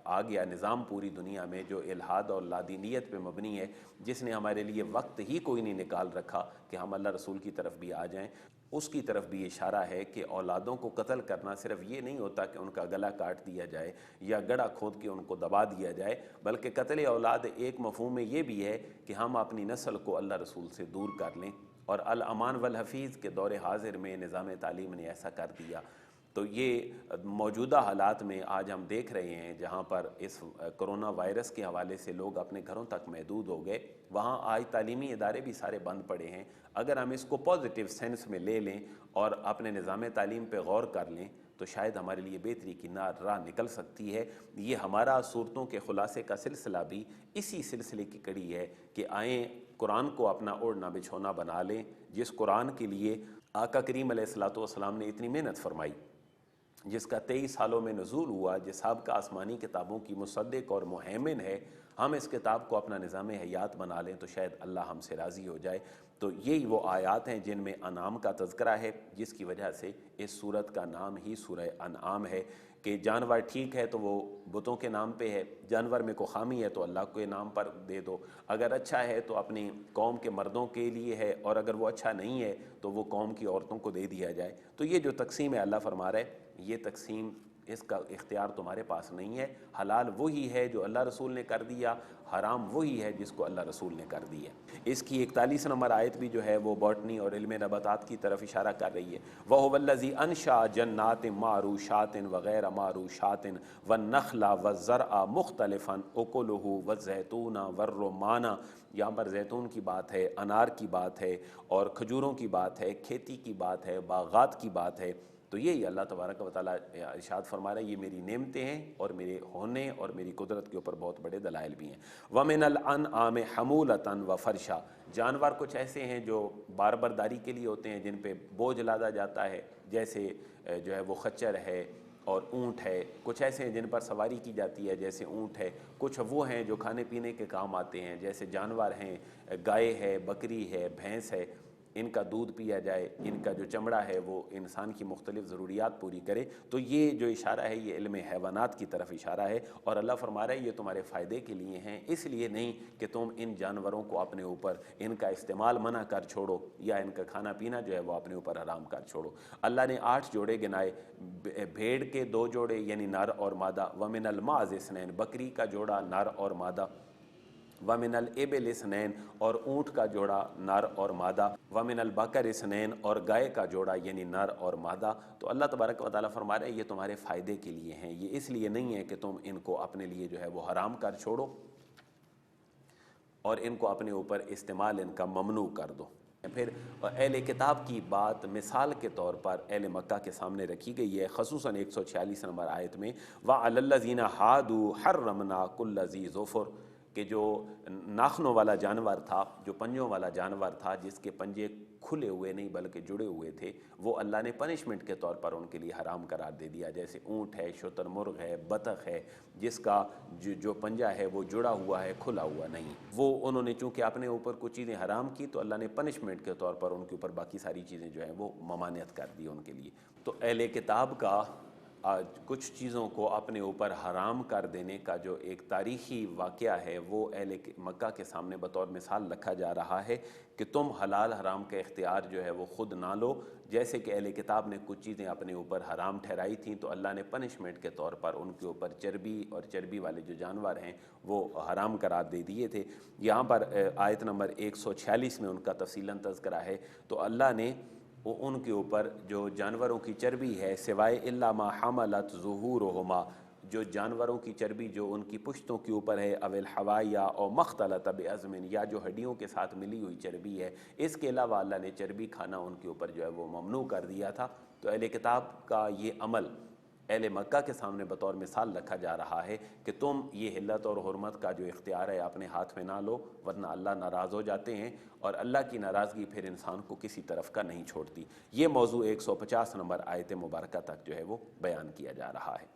آ گیا نظام پوری دنیا میں جو الحاد اور لادینیت پہ مبنی ہے، جس نے ہمارے لیے وقت ہی کوئی نہیں نکال رکھا کہ ہم اللہ رسول کی طرف بھی آ جائیں۔ اس کی طرف بھی اشارہ ہے کہ اولادوں کو قتل کرنا صرف یہ نہیں ہوتا کہ ان کا گلا کاٹ دیا جائے یا گڑھا کھود کے ان کو دبا دیا جائے، بلکہ قتل اولاد ایک مفہوم میں یہ بھی ہے کہ ہم اپنی نسل کو اللہ رسول سے دور کر لیں، اور الامان والحفیظ کے دور حاضر میں نظام تعلیم نے ایسا کر دیا۔ تو یہ موجودہ حالات میں آج ہم دیکھ رہے ہیں جہاں پر اس کرونا وائرس کے حوالے سے لوگ اپنے گھروں تک محدود ہو گئے، وہاں آج تعلیمی ادارے بھی سارے بند پڑے ہیں۔ اگر ہم اس کو پازیٹیو سینس میں لے لیں اور اپنے نظام تعلیم پہ غور کر لیں تو شاید ہمارے لیے بہتری کی راہ نکل سکتی ہے۔ یہ ہمارا صورتوں کے خلاصے کا سلسلہ بھی اسی سلسلے کی کڑی ہے کہ آئیں قرآن کو اپنا اوڑھنا بچھونا بنا لیں، جس قرآن کے لیے آقا کریم علیہ الصلوۃ والسلام نے اتنی محنت فرمائی، جس کا 23 سالوں میں نزول ہوا، جس سابقہ آسمانی کتابوں کی مصدق اور مہیمن ہے، ہم اس کتاب کو اپنا نظام حیات بنا لیں تو شاید اللہ ہم سے راضی ہو جائے۔ تو یہی وہ آیات ہیں جن میں انعام کا تذکرہ ہے، جس کی وجہ سے اس سورت کا نام ہی سورہ انعام ہے کہ جانور ٹھیک ہے تو وہ بتوں کے نام پہ ہے، جانور میں کوئی خامی ہے تو اللہ کے نام پر دے دو، اگر اچھا ہے تو اپنی قوم کے مردوں کے لیے ہے، اور اگر وہ اچھا نہیں ہے تو وہ قوم کی عورتوں کو دے دیا جائے۔ تو یہ جو تقسیم ہے اللہ فرما رہا ہے یہ تقسیم، اس کا اختیار تمہارے پاس نہیں ہے، حلال وہی ہے جو اللہ رسول نے کر دیا، حرام وہی ہے جس کو اللہ رسول نے کر دی ہے۔ اس کی 41 نمبر آیت بھی جو ہے وہ باٹنی اور علم نباتات کی طرف اشارہ کر رہی ہے۔ وَهُوَ الَّذِي أَنشَأَ جَنَّاتٍ مَّعْرُوشَاتٍ وَغَيْرَ مَّعْرُوشَاتٍ وَالنَّخْلَ وَالزَّرْعَ مُخْتَلِفًا أُكُلُهُ وَالزَّيْتُونَ وَالرُّمَّانَ، یہاں پر زیتون کی بات ہے، انار کی بات ہے، اور کھجوروں کی بات ہے، کھیتی کی بات ہے، باغات کی بات ہے۔ تو یہی اللہ تبارک و تعالیٰ ارشاد فرما رہا ہے یہ میری نعمتیں ہیں اور میرے ہونے اور میری قدرت کے اوپر بہت بڑے دلائل بھی ہیں۔ وَمِنَ الْأَنْعَامِ حَمُولَةً وَفَرْشًا، جانور کچھ ایسے ہیں جو بار برداری کے لیے ہوتے ہیں، جن پہ بوجھ لادا جاتا ہے، جیسے جو ہے وہ خچر ہے اور اونٹ ہے، کچھ ایسے ہیں جن پر سواری کی جاتی ہے جیسے اونٹ ہے، کچھ وہ ہیں جو کھانے پینے کے کام آتے ہیں جیسے جانور ہیں، گائے ہے، بکری ہے، بھینس ہے، ان کا دودھ پیا جائے، ان کا جو چمڑا ہے وہ انسان کی مختلف ضروریات پوری کرے۔ تو یہ جو اشارہ ہے یہ علم حیوانات کی طرف اشارہ ہے، اور اللہ فرما رہا ہے یہ تمہارے فائدے کے لیے ہیں، اس لیے نہیں کہ تم ان جانوروں کو اپنے اوپر ان کا استعمال منع کر چھوڑو یا ان کا کھانا پینا جو ہے وہ اپنے اوپر حرام کر چھوڑو۔ اللہ نے 8 جوڑے گنائے، بھیڑ کے 2 جوڑے یعنی نر اور مادہ، وَمِنَ الْمَعْزِ اثْنَيْنِ، بکری کا جوڑا نر اور مادہ، وَمِنَ الْإِبِلِ اثْنَيْنِ، اور اونٹ کا جوڑا نر اور مادہ، وَمِنَ الْبَقَرِ اثْنَيْنِ، اور گائے کا جوڑا یعنی نر اور مادہ۔ تو اللہ تبارک و تعالیٰ فرما رہے ہیں یہ تمہارے فائدے کے لیے ہیں، یہ اس لیے نہیں ہے کہ تم ان کو اپنے لیے جو ہے وہ حرام کر چھوڑو اور ان کو اپنے اوپر استعمال ان کا ممنوع کر دو۔ پھر اہل کتاب کی بات مثال کے طور پر اہل مکہ کے سامنے رکھی گئی ہے، خصوصاً 146 نمبر آیت میں، وَعَلَى الَّذِينَ هَادُوا حَرَّمْنَا كُلَّ ذِي ظُفُرٍ، کہ جو ناخنوں والا جانور تھا، جو پنجوں والا جانور تھا، جس کے پنجے کھلے ہوئے نہیں بلکہ جڑے ہوئے تھے، وہ اللہ نے پنشمنٹ کے طور پر ان کے لیے حرام قرار دے دیا، جیسے اونٹ ہے، شتر مرغ ہے، بطخ ہے، جس کا جو پنجہ ہے وہ جڑا ہوا ہے، کھلا ہوا نہیں۔ وہ انہوں نے چونکہ اپنے اوپر کچھ چیزیں حرام کی تو اللہ نے پنشمنٹ کے طور پر ان کے اوپر باقی ساری چیزیں جو ہیں وہ ممانعت کر دی ان کے لیے۔ تو اہل کتاب کا کچھ چیزوں کو اپنے اوپر حرام کر دینے کا جو ایک تاریخی واقعہ ہے وہ اہل مکہ کے سامنے بطور مثال رکھا جا رہا ہے کہ تم حلال حرام کا اختیار جو ہے وہ خود نہ لو، جیسے کہ اہل کتاب نے کچھ چیزیں اپنے اوپر حرام ٹھہرائی تھیں تو اللہ نے پنشمنٹ کے طور پر ان کے اوپر چربی اور چربی والے جو جانور ہیں وہ حرام قرار دے دیے تھے۔ یہاں پر آیت نمبر 146 میں ان کا تفصیلاً تذکرہ ہے، تو اللہ نے وہ ان کے اوپر جو جانوروں کی چربی ہے سوائے الا ما حملت ظہورہما، جو جانوروں کی چربی جو ان کی پشتوں کے اوپر ہے، او الحوایا او مختلط بعظم، یا جو ہڈیوں کے ساتھ ملی ہوئی چربی ہے، اس کے علاوہ اللہ نے چربی کھانا ان کے اوپر جو ہے وہ ممنوع کر دیا تھا۔ تو اہل کتاب کا یہ عمل اہل مکہ کے سامنے بطور مثال رکھا جا رہا ہے کہ تم یہ حلت اور حرمت کا جو اختیار ہے اپنے ہاتھ میں نہ لو، ورنہ اللہ ناراض ہو جاتے ہیں، اور اللہ کی ناراضگی پھر انسان کو کسی طرف کا نہیں چھوڑتی۔ یہ موضوع 150 نمبر آیت مبارکہ تک جو ہے وہ بیان کیا جا رہا ہے۔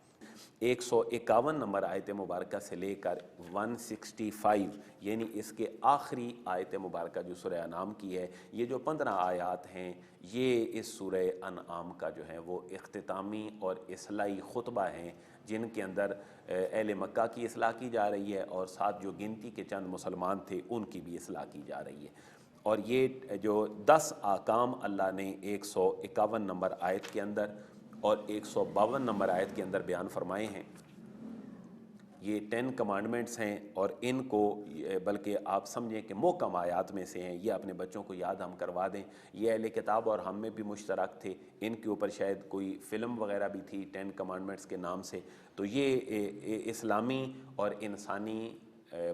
151 نمبر آیت مبارکہ سے لے کر 165 یعنی اس کے آخری آیت مبارکہ جو سورہ انعام کی ہے، یہ جو 15 آیات ہیں یہ اس سورہ انعام کا جو ہے وہ اختتامی اور اصلاحی خطبہ ہیں، جن کے اندر اہل مکہ کی اصلاح کی جا رہی ہے اور ساتھ جو گنتی کے چند مسلمان تھے ان کی بھی اصلاح کی جا رہی ہے۔ اور یہ جو 10 احکام اللہ نے 151 نمبر آیت کے اندر اور 152 نمبر آیت کے اندر بیان فرمائے ہیں، یہ 10 کمانڈمنٹس ہیں، اور ان کو بلکہ آپ سمجھیں کہ محکم آیات میں سے ہیں، یہ اپنے بچوں کو یاد ہم کروا دیں۔ یہ اہل کتاب اور ہم میں بھی مشترک تھے، ان کے اوپر شاید کوئی فلم وغیرہ بھی تھی 10 کمانڈمنٹس کے نام سے۔ تو یہ اسلامی اور انسانی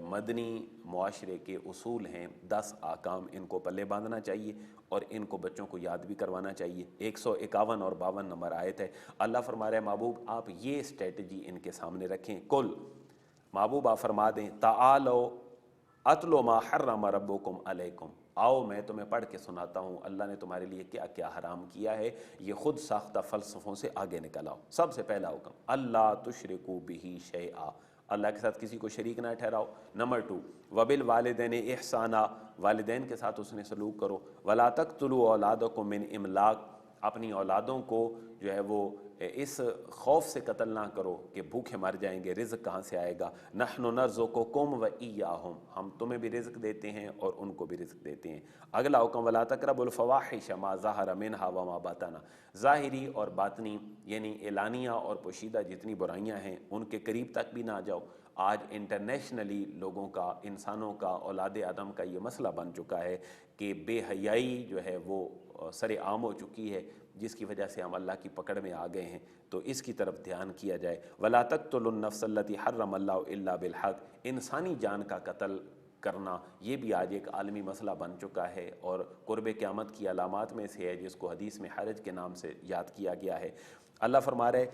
مدنی معاشرے کے اصول ہیں، 10 احکام، ان کو پلے باندھنا چاہیے اور ان کو بچوں کو یاد بھی کروانا چاہیے۔ 151 اور 52 نمبر آیت ہے، اللہ فرما رہا ہے محبوب آپ یہ اسٹریٹجی ان کے سامنے رکھیں۔ کل محبوب آپ فرما دیں تعالو اتلو ما حرم ربکم علیکم، آؤ میں تمہیں پڑھ کے سناتا ہوں اللہ نے تمہارے لیے کیا کیا حرام کیا ہے۔ یہ خود ساختہ فلسفوں سے آگے نکل آؤ۔ سب سے پہلا حکم اللہ تشرکوا بہ شیئا، اللہ کے ساتھ کسی کو شریک نہ ٹھہراؤ۔ نمبر 2 وبالوالدین احسانا، والدین کے ساتھ اس نے سلوک کرو۔ ولا تقتلوا اولادکم من املاق، اپنی اولادوں کو جو ہے وہ اس خوف سے قتل نہ کرو کہ بھوکے مر جائیں گے، رزق کہاں سے آئے گا۔ نحن نرزقکم وایاہم، ہم تمہیں بھی رزق دیتے ہیں اور ان کو بھی رزق دیتے ہیں۔ اگلا حکم ولا تقربوا الفواحش ما ظہر منها وما بطن، ظاہری اور باطنی یعنی اعلانیہ اور پوشیدہ جتنی برائیاں ہیں ان کے قریب تک بھی نہ جاؤ۔ آج انٹرنیشنلی لوگوں کا، انسانوں کا، اولاد آدم کا یہ مسئلہ بن چکا ہے کہ بے حیائی جو ہے وہ سر عام ہو چکی ہے، جس کی وجہ سے ہم اللہ کی پکڑ میں آ گئے ہیں، تو اس کی طرف دھیان کیا جائے۔ وَلَا تَقْتُلُوا النَّفْسَ الَّتِي حَرَّمَ اللَّهُ إِلَّا بِالْحَقِّ، انسانی جان کا قتل کرنا یہ بھی آج ایک عالمی مسئلہ بن چکا ہے اور قرب قیامت کی علامات میں سے ہے، جس کو حدیث میں حرج کے نام سے یاد کیا گیا ہے۔ اللہ فرما رہے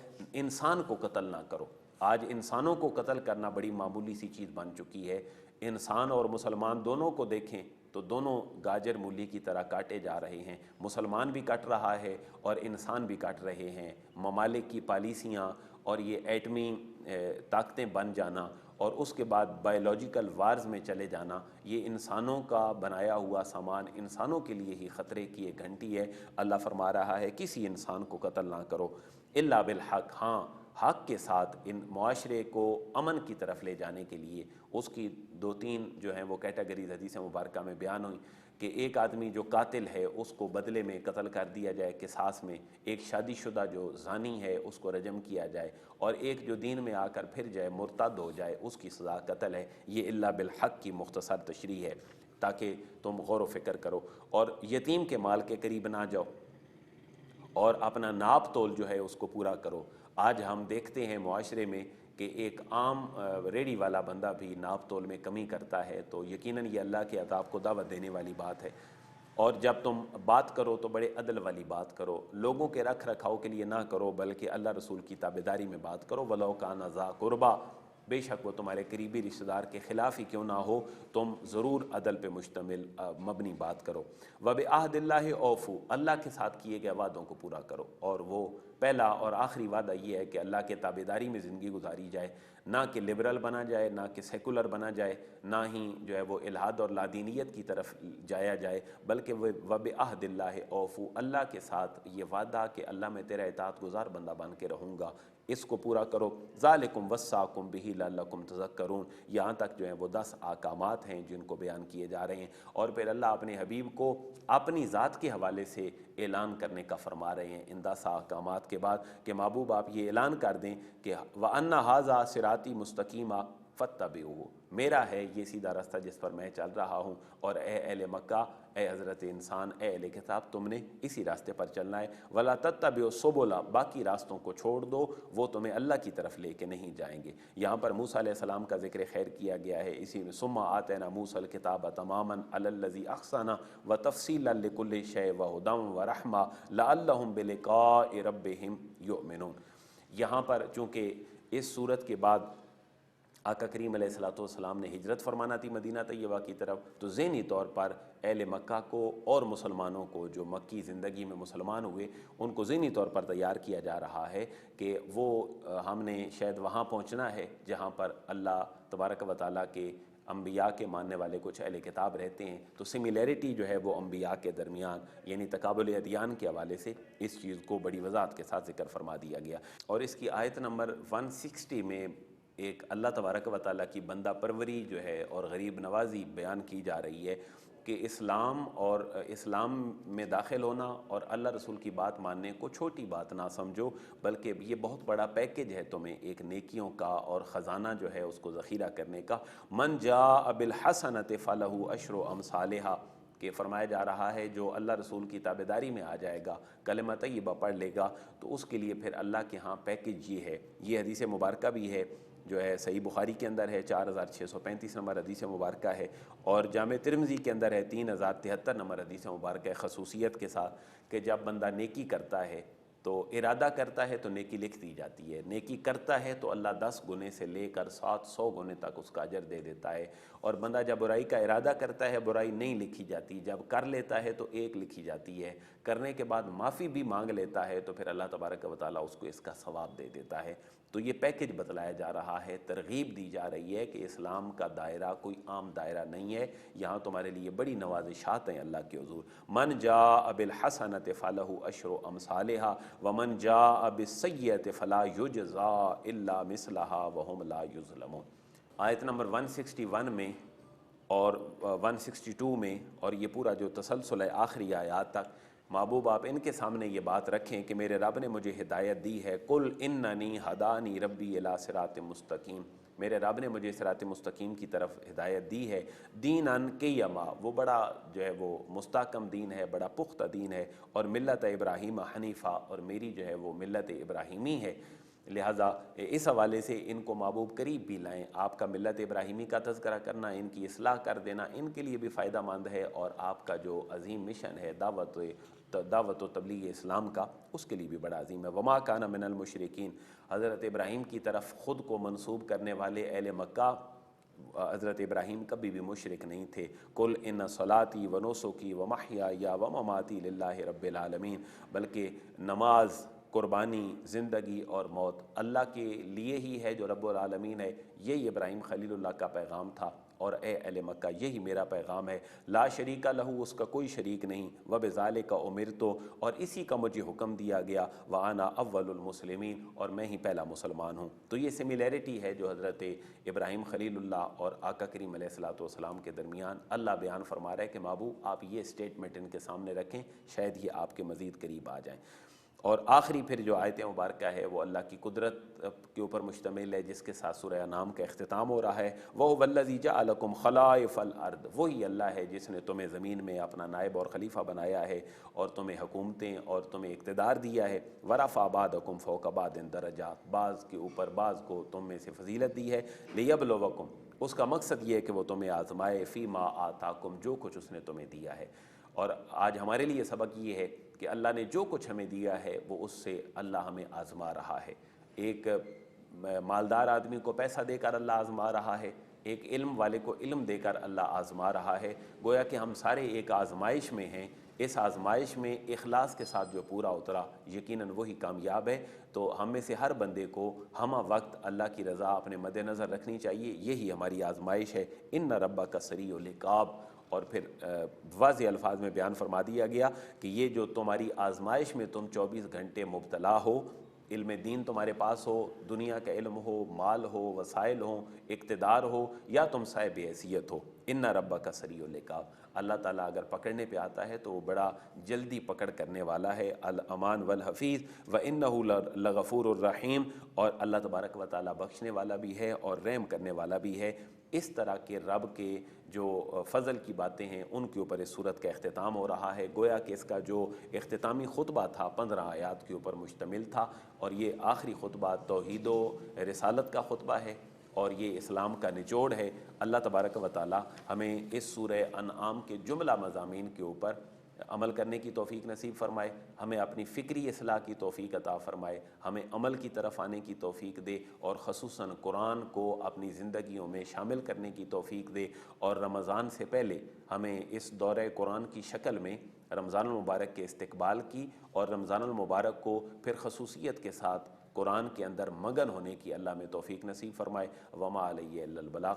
انسان کو قتل نہ کرو۔ آج انسانوں کو قتل کرنا بڑی معمولی سی چیز بن چکی ہے۔ انسان اور مسلمان دونوں کو دیکھیں تو دونوں گاجر مولی کی طرح کاٹے جا رہے ہیں، مسلمان بھی کٹ رہا ہے اور انسان بھی کٹ رہے ہیں۔ ممالک کی پالیسیاں اور یہ ایٹمی طاقتیں بن جانا اور اس کے بعد بائیولوجیکل وارز میں چلے جانا، یہ انسانوں کا بنایا ہوا سامان انسانوں کے لیے ہی خطرے کی ایک گھنٹی ہے۔ اللہ فرما رہا ہے کسی انسان کو قتل نہ کرو الا بالحق، ہاں حق کے ساتھ۔ ان معاشرے کو امن کی طرف لے جانے کے لیے اس کی 2-3 جو ہیں وہ کیٹیگریز حدیث مبارکہ میں بیان ہوئی کہ ایک آدمی جو قاتل ہے اس کو بدلے میں قتل کر دیا جائے قصاص میں، ایک شادی شدہ جو زانی ہے اس کو رجم کیا جائے، اور ایک جو دین میں آ کر پھر جائے مرتد ہو جائے اس کی سزا قتل ہے۔ یہ الا بالحق کی مختصر تشریح ہے تاکہ تم غور و فکر کرو، اور یتیم کے مال کے قریب نہ جاؤ اور اپنا ناپ تول جو ہے اس کو پورا کرو۔ آج ہم دیکھتے ہیں معاشرے میں کہ ایک عام ریڑھی والا بندہ بھی ناپ تول میں کمی کرتا ہے، تو یقیناً یہ اللہ کے عذاب کو دعوت دینے والی بات ہے۔ اور جب تم بات کرو تو بڑے عدل والی بات کرو، لوگوں کے رکھ رکھاؤ کے لیے نہ کرو بلکہ اللہ رسول کی تابعداری میں بات کرو۔ وَلَوْ كَانَ ذَا قُرْبَىٰ، بے شک وہ تمہارے قریبی رشتہ دار کے خلاف ہی کیوں نہ ہو، تم ضرور عدل پہ مشتمل مبنی بات کرو۔ وَبِعَهْدِ اللَّهِ أَوْفُوا، اللہ کے ساتھ کیے گئے وعدوں کو پورا کرو، اور وہ پہلا اور آخری وعدہ یہ ہے کہ اللہ کے تابعداری میں زندگی گزاری جائے، نہ کہ لبرل بنا جائے، نہ کہ سیکولر بنا جائے، نہ ہی جو ہے وہ الحاد اور لادینیت کی طرف جایا جائے، بلکہ وَبِعَهْدِ اللَّهِ أَوْفُوا، اللہ کے ساتھ یہ وعدہ کہ اللہ میں تیرا اطاعت گزار بندہ بن کے رہوں گا، اس کو پورا کرو۔ ذالکم وصاکم بہ لعلکم تذکرون، یہاں تک جو ہیں وہ 10 احکامات ہیں جن کو بیان کیے جا رہے ہیں، اور پھر اللہ اپنے حبیب کو اپنی ذات کے حوالے سے اعلان کرنے کا فرما رہے ہیں ان 10 احکامات کے بعد کہ محبوب آپ یہ اعلان کر دیں کہ وَأَنَّ هَذَا صِرَاطِي مُسْتَقِيمًا فَاتَّبِعُوهُ، میرا ہے یہ سیدھا راستہ جس پر میں چل رہا ہوں، اور اے اہل مکہ، اے حضرت انسان، اے اہل کتاب، تم نے اسی راستے پر چلنا ہے۔ وَلَا تَتَّبِعُوا السُّبُلَ، باقی راستوں کو چھوڑ دو، وہ تمہیں اللہ کی طرف لے کے نہیں جائیں گے۔ یہاں پر موسیٰ علیہ السلام کا ذکر خیر کیا گیا ہے، اسی میں ثُمَّ آتَيْنَا مُوسَى الْكِتَابَ تَمَامًا عَلَى الَّذِي أَحْسَنَ وَتَفْصِيلًا لِكُلِّ شَيْءٍ وَهُدًى وَرَحْمَةً لَعَلَّهُمْ بِلِقَاءِ رَبِّهِمْ يُؤْمِنُونَ۔ یہاں پر چونکہ اس صورت کے بعد آقا کریم علیہ السلام نے ہجرت فرمانا تھی مدینہ طیبہ کی طرف، تو ذہنی طور پر اہل مکہ کو اور مسلمانوں کو جو مکی زندگی میں مسلمان ہوئے ان کو ذہنی طور پر تیار کیا جا رہا ہے کہ وہ ہم نے شاید وہاں پہنچنا ہے جہاں پر اللہ تبارک و تعالیٰ کے انبیاء کے ماننے والے کچھ اہل کتاب رہتے ہیں، تو سملیرٹی جو ہے وہ انبیاء کے درمیان یعنی تقابل ادیان کے حوالے سے اس چیز کو بڑی وضاحت کے ساتھ ذکر فرما دیا گیا۔ اور اس کی آیت نمبر 160 میں ایک اللہ تبارک و تعالیٰ کی بندہ پروری جو ہے اور غریب نوازی بیان کی جا رہی ہے کہ اسلام میں داخل ہونا اور اللہ رسول کی بات ماننے کو چھوٹی بات نہ سمجھو، بلکہ یہ بہت بڑا پیکج ہے تمہیں ایک نیکیوں کا اور خزانہ جو ہے اس کو ذخیرہ کرنے کا۔ من جاء بالحسنۃ فلہ عشر امثالھا، کہ فرمایا جا رہا ہے جو اللہ رسول کی تابعداری میں آ جائے گا، کلمہ طیبہ پڑھ لے گا، تو اس کے لیے پھر اللہ کے ہاں پیکج یہ ہے۔ یہ حدیث مبارکہ بھی ہے جو ہے صحیح بخاری کے اندر ہے، 4635 نمبر حدیث مبارکہ ہے، اور جامع ترمذی کے اندر ہے 3073 نمبر حدیث مبارکہ ہے، خصوصیت کے ساتھ کہ جب بندہ نیکی کرتا ہے تو ارادہ کرتا ہے تو نیکی لکھ دی جاتی ہے، نیکی کرتا ہے تو اللہ 10 گنے سے لے کر 700 گنے تک اس کا اجر دے دیتا ہے، اور بندہ جب برائی کا ارادہ کرتا ہے برائی نہیں لکھی جاتی، جب کر لیتا ہے تو 1 لکھی جاتی ہے، کرنے کے بعد معافی بھی مانگ لیتا ہے تو پھر اللہ تبارک و تعالیٰ اس کو اس کا ثواب دے دیتا ہے۔ تو یہ پیکج بتلایا جا رہا ہے، ترغیب دی جا رہی ہے کہ اسلام کا دائرہ کوئی عام دائرہ نہیں ہے، یہاں تمہارے لیے بڑی نوازشات ہیں اللہ کے حضور۔ من جاء بالحسنۃ فلہ عشر امثالھا ومن جاء بالسیئۃ فلا یجزی الا مثلھا وہم لا یظلمون۔ آیت نمبر 161 میں اور 162 میں، اور یہ پورا جو تسلسل ہے آخری آیات تک، محبوب آپ ان کے سامنے یہ بات رکھیں کہ میرے رب نے مجھے ہدایت دی ہے، قل اننی ہدانی ربی الی صراط مستقیم، میرے رب نے مجھے صراط مستقیم کی طرف ہدایت دی ہے، دیناً قیما، وہ بڑا جو ہے وہ مستحکم دین ہے، بڑا پختہ دین ہے، اور ملت ابراہیم حنیفہ، اور میری جو ہے وہ ملت ابراہیمی ہے۔ لہٰذا اس حوالے سے ان کو محبوب قریب بھی لائیں، آپ کا ملت ابراہیمی کا تذکرہ کرنا، ان کی اصلاح کر دینا ان کے لیے بھی فائدہ مند ہے، اور آپ کا جو عظیم مشن ہے دعوت و تبلیغ اسلام کا، اس کے لیے بھی بڑا عظیم ہے۔ وما کان من المشرکین، حضرت ابراہیم کی طرف خود کو منسوب کرنے والے اہل مکہ حضرت ابراہیم کبھی بھی مشرک نہیں تھے۔ قل ان صلاتی و نسکی و محیای و مماتی للہ رب العالمین، بلکہ نماز، قربانی، زندگی اور موت اللہ کے لیے ہی ہے جو رب العالمین ہے۔ یہی ابراہیم خلیل اللہ کا پیغام تھا، اور اے اہل مکہ یہی میرا پیغام ہے، لا شریک لہ، اس کا کوئی شریک نہیں، وبذالک امرت، اور اسی کا مجھے حکم دیا گیا، وانا اول المسلمین، اور میں ہی پہلا مسلمان ہوں۔ تو یہ سملیرٹی ہے جو حضرت ابراہیم خلیل اللہ اور آقا کریم علیہ الصلوۃ والسلام کے درمیان اللہ بیان فرما رہا ہے کہ محبوب آپ یہ اسٹیٹمنٹ ان کے سامنے رکھیں، شاید یہ آپ کے مزید قریب آ جائیں۔ اور آخری پھر جو آیت مبارکہ ہے وہ اللہ کی قدرت کے اوپر مشتمل ہے، جس کے ساتھ سورہ انعام کا اختتام ہو رہا ہے۔ وَهُوَ الَّذِي جَعَلَكُمْ خَلَائِفَ الْأَرْضِ، وہی اللہ ہے جس نے تمہیں زمین میں اپنا نائب اور خلیفہ بنایا ہے، اور تمہیں حکومتیں اور تمہیں اقتدار دیا ہے۔ وَرَفَعَ بَعْضَكُمْ فَوْقَ بَعْضٍ دَرَجَاتٍ، بعض کے اوپر بعض کو تم میں سے فضیلت دی ہے۔ لِيَبْلُوَكُمْ، اس کا مقصد یہ ہے کہ وہ تمہیں آزمائے، فی ما آتاکم، جو کچھ اس نے تمہیں دیا ہے۔ اور آج ہمارے لیے سبق یہ ہے کہ اللہ نے جو کچھ ہمیں دیا ہے وہ اس سے اللہ ہمیں آزما رہا ہے۔ ایک مالدار آدمی کو پیسہ دے کر اللہ آزما رہا ہے، ایک علم والے کو علم دے کر اللہ آزما رہا ہے، گویا کہ ہم سارے ایک آزمائش میں ہیں۔ اس آزمائش میں اخلاص کے ساتھ جو پورا اترا یقیناً وہی کامیاب ہے۔ تو ہم میں سے ہر بندے کو ہمہ وقت اللہ کی رضا اپنے مد نظر رکھنی چاہیے، یہی ہماری آزمائش ہے۔ ان ربک سریع العقاب، اور پھر واضح الفاظ میں بیان فرما دیا گیا کہ یہ جو تمہاری آزمائش میں تم 24 گھنٹے مبتلا ہو، علم دین تمہارے پاس ہو، دنیا کا علم ہو، مال ہو، وسائل ہوں، اقتدار ہو، یا تم صاحب حیثیت ہو، ان ربک سریع العقاب، اللہ تعالیٰ اگر پکڑنے پہ آتا ہے تو وہ بڑا جلدی پکڑ کرنے والا ہے۔ الامان والحفیظ وانہ لغفور الرحیم، اور اللہ تبارک و تعالیٰ بخشنے والا بھی ہے اور رحم کرنے والا بھی ہے۔ اس طرح کے رب کے جو فضل کی باتیں ہیں ان کے اوپر اس صورت کا اختتام ہو رہا ہے۔ گویا کہ اس کا جو اختتامی خطبہ تھا 15 آیات کے اوپر مشتمل تھا، اور یہ آخری خطبہ توحید و رسالت کا خطبہ ہے، اور یہ اسلام کا نچوڑ ہے۔ اللہ تبارک و تعالی ہمیں اس سورہ انعام کے جملہ مضامین کے اوپر عمل کرنے کی توفیق نصیب فرمائے، ہمیں اپنی فکری اصلاح کی توفیق عطا فرمائے، ہمیں عمل کی طرف آنے کی توفیق دے، اور خصوصاً قرآن کو اپنی زندگیوں میں شامل کرنے کی توفیق دے، اور رمضان سے پہلے ہمیں اس دورہ قرآن کی شکل میں رمضان المبارک کے استقبال کی، اور رمضان المبارک کو پھر خصوصیت کے ساتھ قرآن کے اندر مگن ہونے کی اللہ میں توفیق نصیب فرمائے۔ وما علیہ الا البلاغ۔